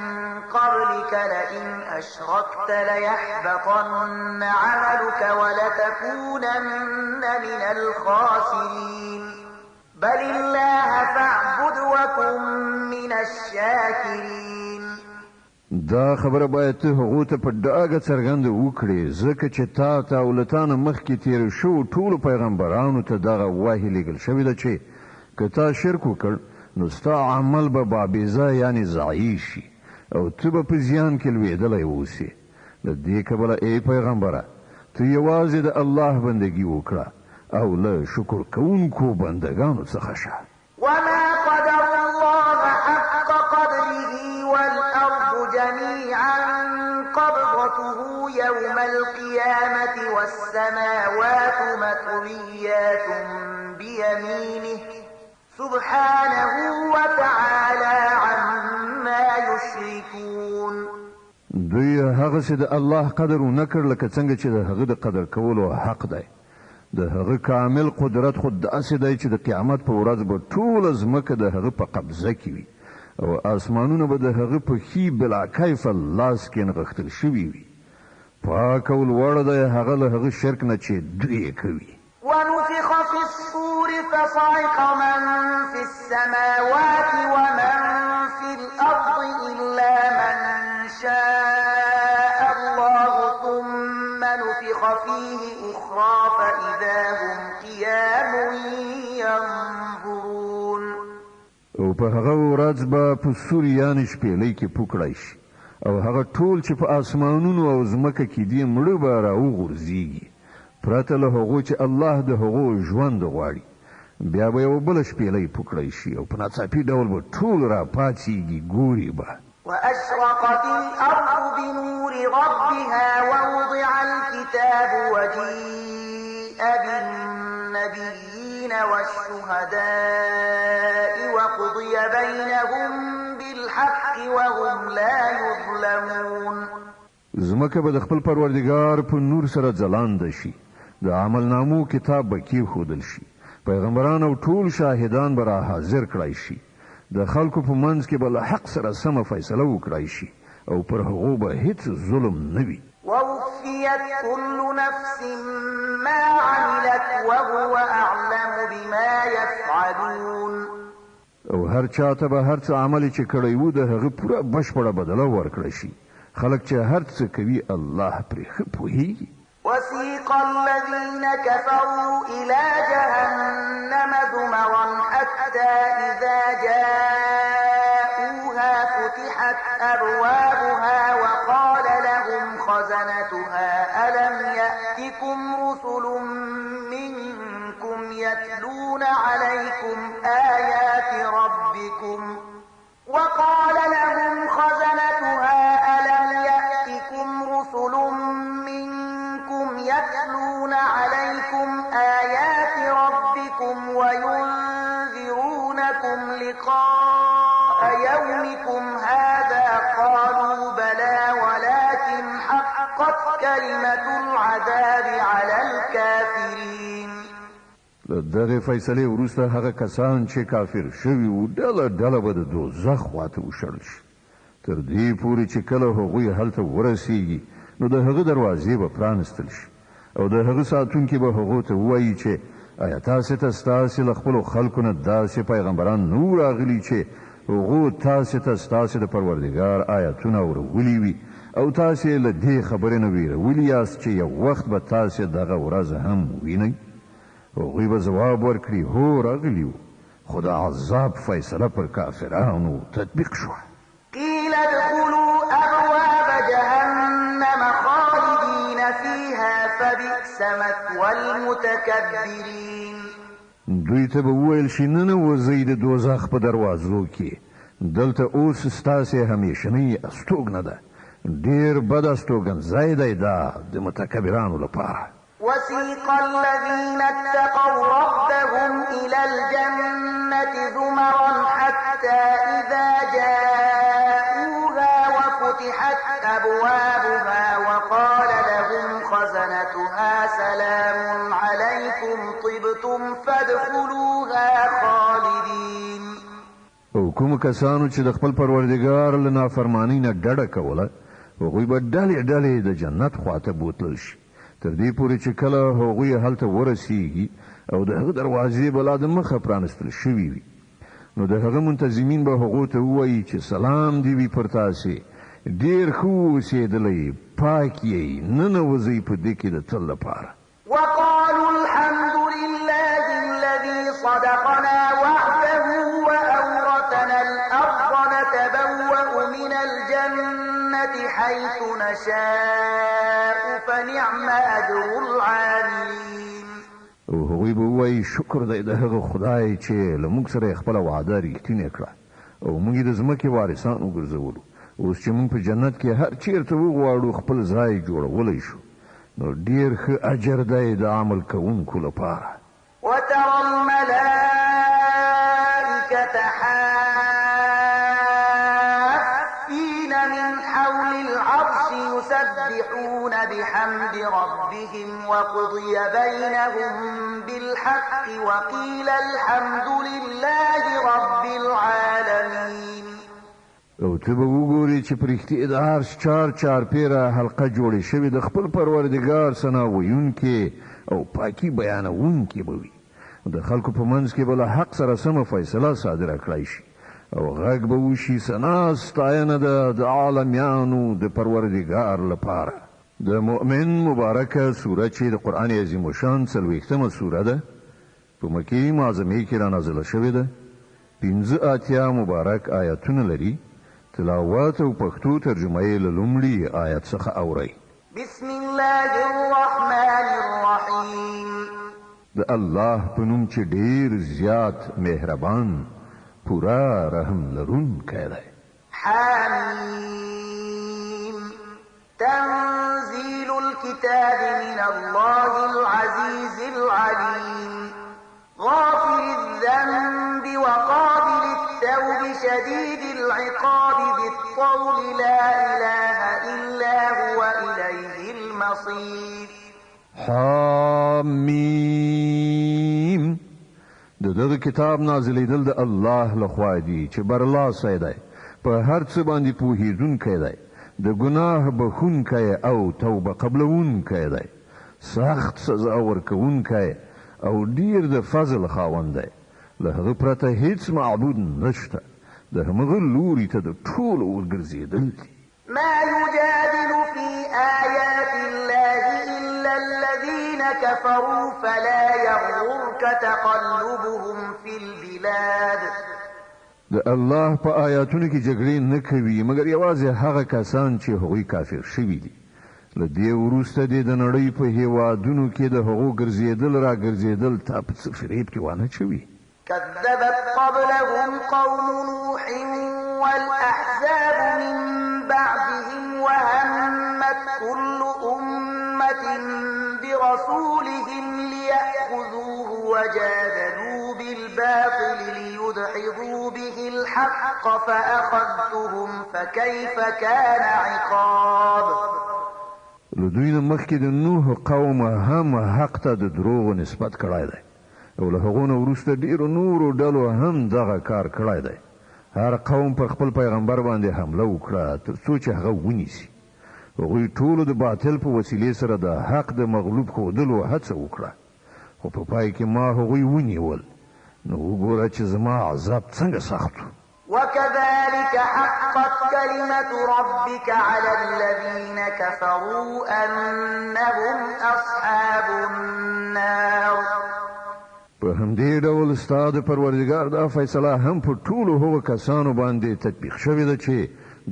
قبلك لئن أشركت ليحبطن عملك ولتكونن من الخاسرين بل الله فاعبد وكن من الشاكرين. دا خبره باید ته هغو ته په ډاګه څرګنده وکړې ځکه چې تا ته او له تا نه مخکې تېر شوو ټولو پیغمبرانو ته دغه وحي لیږل شوې ده چې که تا شرک وکړ نو ستا عمل به بابیزه یعنې ضایع شي او ته به په زیان کې لوېدلی اوسې. د دې کبله ای پیغمبره ته یوازې د الله بندګي وکړه او له شکر کوونکو بندګانو څخه شه. وما قدر الله حق قدره والأرض جميعا قبضته يوم القيامة والسماوات مطويات بيمينه سبحانه وتعالى عما يشركون. دوی هغه چې د الله قدر ونه کړ لکه څنګه چې د هغه د قدر کولو حق دی. د هغه کامل قدرت خود داسې دی چې د قیامت په ورځ به ټوله ځمکه د هغه په قبضه کې وي او آسمانونه به د هغه په ښي بلا کیفه لاس کې نغښتل شوي وي. پاک او لوړ دی هغه له هغه شرک نه چې دوی کوي. ونفخ في الصور فصعق من في السماوات ومن في الأرض إلا من شاء الله ثم نفخ فيه أخرى فإذا هم قيام ينظرون. او په هغه ورځ به په سور یعنې شپېلۍ کې پوکړی شي او هغه ټول چې په اسمانونو او ځمکه کې دي مړه به راوغورځېږي پرته له هغو چې الله د هغو ژوند غواړي بیا به یو بله شپېلۍ پوکړی شي او په ناڅاپي ډول به ټول راپاڅېږي ګوري به وأشرقت الأرض بنور ربها ووضع الكتاب وجيء بالنبيين والشهداء وقضي بينهم بالحق وهم لا يظلمون زمکه به د خپل پروردګار په نور سره ځلانده شي د عملنامو کتاب به کېښودل شي پیغمبران او ټول شاهدان به را حاضر کړای شي د خلکو په منځ کې به له حق سره سمه فیصله وکړای شي او پر هغو به هیڅ ظلم نه وي ووفيت كل نفس ما عملت وهو أعلم بما يفعلون او هر چاته به هر څه عمل چې کړی وو د هغه پوره بشپړه بدله ورکړی شي خلک چې هر څه کوي الله پرې ښه پوهیږي وسيق الذين كفروا إلى جهنم زمرا حتى إذا جاءوها فتحت أبوابها وقال لهم خزنتها ألم يأتكم رسل منكم يتلون عليكم آيات ربكم وقال لهم خزنتها ألم يأتكم رسل يتلون عليكم آيات ربكم وينذرونكم لقاء يومكم هذا قالوا بلى ولكن حقت كلمة العذاب على الكافرين دغه فیصله وروسته هغه کسان چې کافر شوي وو ډله ډله به د دوزخ خواته وشړل شي تر دې پورې چې کله هغوی هلته ورسیږي نو د هغه دروازې به پرانستل شي او د هغه ساتونکي به هغو ته ووایي چې آیا تاسې ته ستاسې له خپلو خلکو نه داسې پیغمبران نو راغلي چې هغو تاسې ته ستاسې د پروردګار آیتونه اورولي وي او تاسې له دې خبرې نه ویرولي یاست چې یو وخت به تاسې دغه ورځ هم وینئ هغوی به ځواب ورکړي هو راغلي وو خو د عذاب فیصله پر کافرانو تطبیق شوه قیل ادخلوا ابواب جهنم خالدین فیها فبئس مثوى المتکبرین دوی ته به وویل شي ننوځئ د دوزخ په دروازو کې دلته اوس ستاسې همیشنۍ استوګنه ده ډېر بد استوګنځی دی دا د متکبرانو لپاره وسيق الذين اتقوا ربهم إلى الجنة زمرا حتى إذا جاءوها وفتحت أبوابها وقال لهم خزنتها سلام عليكم طبتم فادخلوها خالدين او کوم کسانو چې د خپل پروردګار له نافرمانۍ نه ډډه کوله هغوی به ډلې ډلې د جنت خواته بوتلل شي تر دې پورې چې کله هغوی هلته ورسیږي او د هغه دروازې به لا د مخه پرانستل شوي وي نو د هغه منتظمین به هغو ته ووایي چې سلام دې وي پر تاسې ډېر ښه اوسېدلی پاک یې ننوځئ په دې کې د تل لپاره وقالوا الحمد لله الذي صدقنا وعده وأورثنا الأرض نتبوأ من الجنة حيث نشاء فنعم أجر العاملين او هغوی به ووایي شکر دی د هغه خدای چې له موږ سره خپله وعده رښتینې کړه او موږ یې د ځمکې وارثان وګرځولو اوس چې موږ په جنت کې هر چیرته وغواړو خپل ځای جوړولی شو نو ډېر ښه اجر دی د عمل کوونکو لپاره وترى الملائكة حافين من حول العرش يسبحون بحمد ربهم وقضي بينهم بالحق وقيل الحمد لله رب العالمين او ته به وګورې چې په رښتیا د عرش چار پیره حلقه جوړې شوې د خپل پروردګار ثنا ویونکې او پاکي بیانوونکې به وي د خلکو په منځ کې به له حق سره سمه فیصله صادره کړی شي او غږ به وشي ثنا ستاینه ده د عالمیانو د پروردګار لپاره د مؤمن مبارکه سوره چې د قرآن عظیم الشان 40مه سوره ده په مکې معظمې کې را نازله شوې ده 85 مبارک آیتونه لري تر تلاوت او پښتو ترجمه یې له لومړي آیت څخه اورئ. بسم الله الرحمن الرحیم. د الله په نوم چې ډیر زیات مهربان پورا رحم لرونکی دی. حمیم. تنزيل الكتاب من الله العزيز العليم. غافر الذنب وقابل التوب شديد العقاب ذي الطول لا إله إلا هو إليه المصير. حمیم. د دغه کتاب نازلېدل د الله لخوا دی چې برلاسی دی، په هر څه باندې پوهېدونکی دی، د ګناه بخښونکی او توبه قبلونکی دی، سخت سزا ورکوونکی او ډیر د فضل خاوند دی. له هغه پرته هیڅ معبود نشته، د همغه لوري ته د ټولو ورګرځېدل دي. ما يجادل في آيات الله إلا الذين كفروا فلا يغررك تقلبهم في البلاد. د الله په آیاتونو کې جګړې نه کوي مګر یوازې هغه کسان چې هغوی کافر شوي دي. له دې وروسته د نړۍ په هیوادونو کې د هغو ګرځېدل را ګرځېدل تا په څه فریب کې وانه چوي. كذبت قبلهم قوم نوح والأحزاب من بعدهم وهمت كل أمة برسولهم ليأخذوه وجادلوا بالباطل ليدحضوا به الحق فأخذتهم فكيف كان عقاب. لدوی نه مخکې د نوح قوم هم حق ته د دروغو نسبت کړی دی او له هغو نه وروسته ډېرو نورو ډلو هم دغه کار کړی دی. هر قوم پر خپل پیغمبر باندې حمله وکړه تر څو چې هغه ونیسي. هغوی ټولو د باطل په وسیلې سره د حق د مغلوب ښودلو هڅه وکړه، خو په پای کې ما هغوی ونیول. نو وګوره چې زما عذاب څنګه سخت و. وكذلك حقت كلمة ربك على الذين كفروا أنهم أصحاب النار. په همدې ډول ستا د پروردګار دا فیصله هم په ټولو هغو کسانو باندې تطبیق شوې ده چې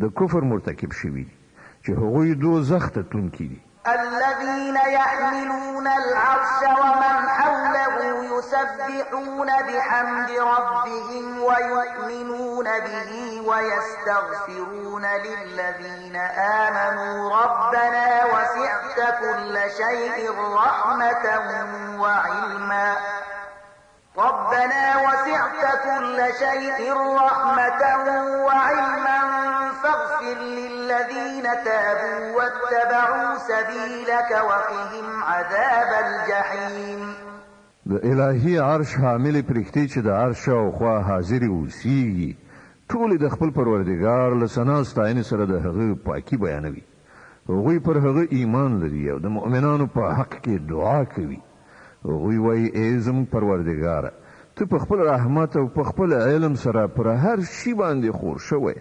د کفر مرتکب شوي دي، چې هغوی دوزخ ته تلونکي دي. الذين يحملون العرش ومن حوله يسبحون بحمد ربهم ويؤمنون به ويستغفرون للذين آمنوا ربنا وسعت كل شيء رحمة وعلما. ربنا وسعت كل شيء رحمة وعلما فاغفر للذين تابوا واتبعوا سبيلك وقهم عذاب الجحيم. د الهي عرش حامل پرښتې چې د عرش شاوخوا حاضرې اوسیږي ټولې د خپل پروردګار له ثنا ستاینې سره د هغه پاکي بیانوي. هغوی پر هغه ایمان لري او د مؤمنانو په حق کې دعا کوي. هغوی وایي ای زموږ پروردګاره، ته په خپل رحمت او په خپل علم سره پر هر شي باندې خور شوی.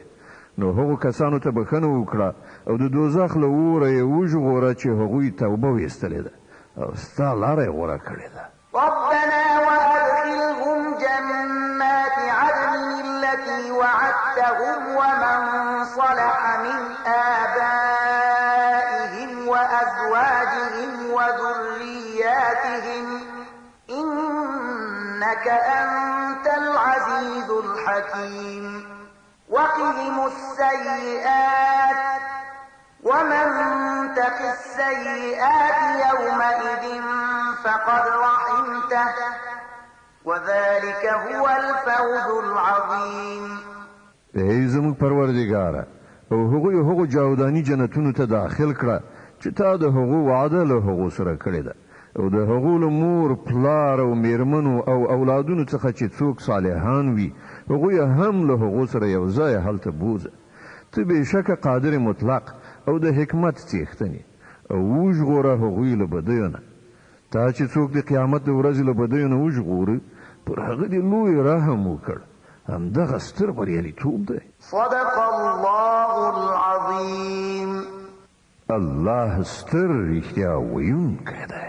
نو هغو کسانو ته بښنه وکړه او د دوزخ له اوره یې وژغوره چې هغوی توبه ویستلې ده او ستا لاره یې غوره کړې ده. ربنا وأدخلهم جنات عدن التي وعدتهم ومن صلح من آبائهم وأزواجهم وذرياتهم إنك أنت العزيز الحكيم. وقهم السيئات ومن تق السيئات يومئذ فقد رحمته وذلك هو الفوز العظيم. ای زموږ پروردګاره، او هغو جاودانی جنتونو ته داخل کړه چې تا د هغو وعده له هغو سره کړې ده او د هغو له مور پلار او میرمنو او اولادونو څخه چې څوک صالحان وي هغوی هم له هغو سره یو ځای هلته بوزه. ته بېشکه قادر مطلق او د حکمت څښتنې او وژغوره هغوی له بدیو نه. تا چې څوک د قیامت د ورځې له بدیو نه وژغوري پر هغه دې لوی رحم وکړ. همدغه ستر بریالیتوب دی. صدق الله العظیم. الله ستر رښتیا ویونکی دی.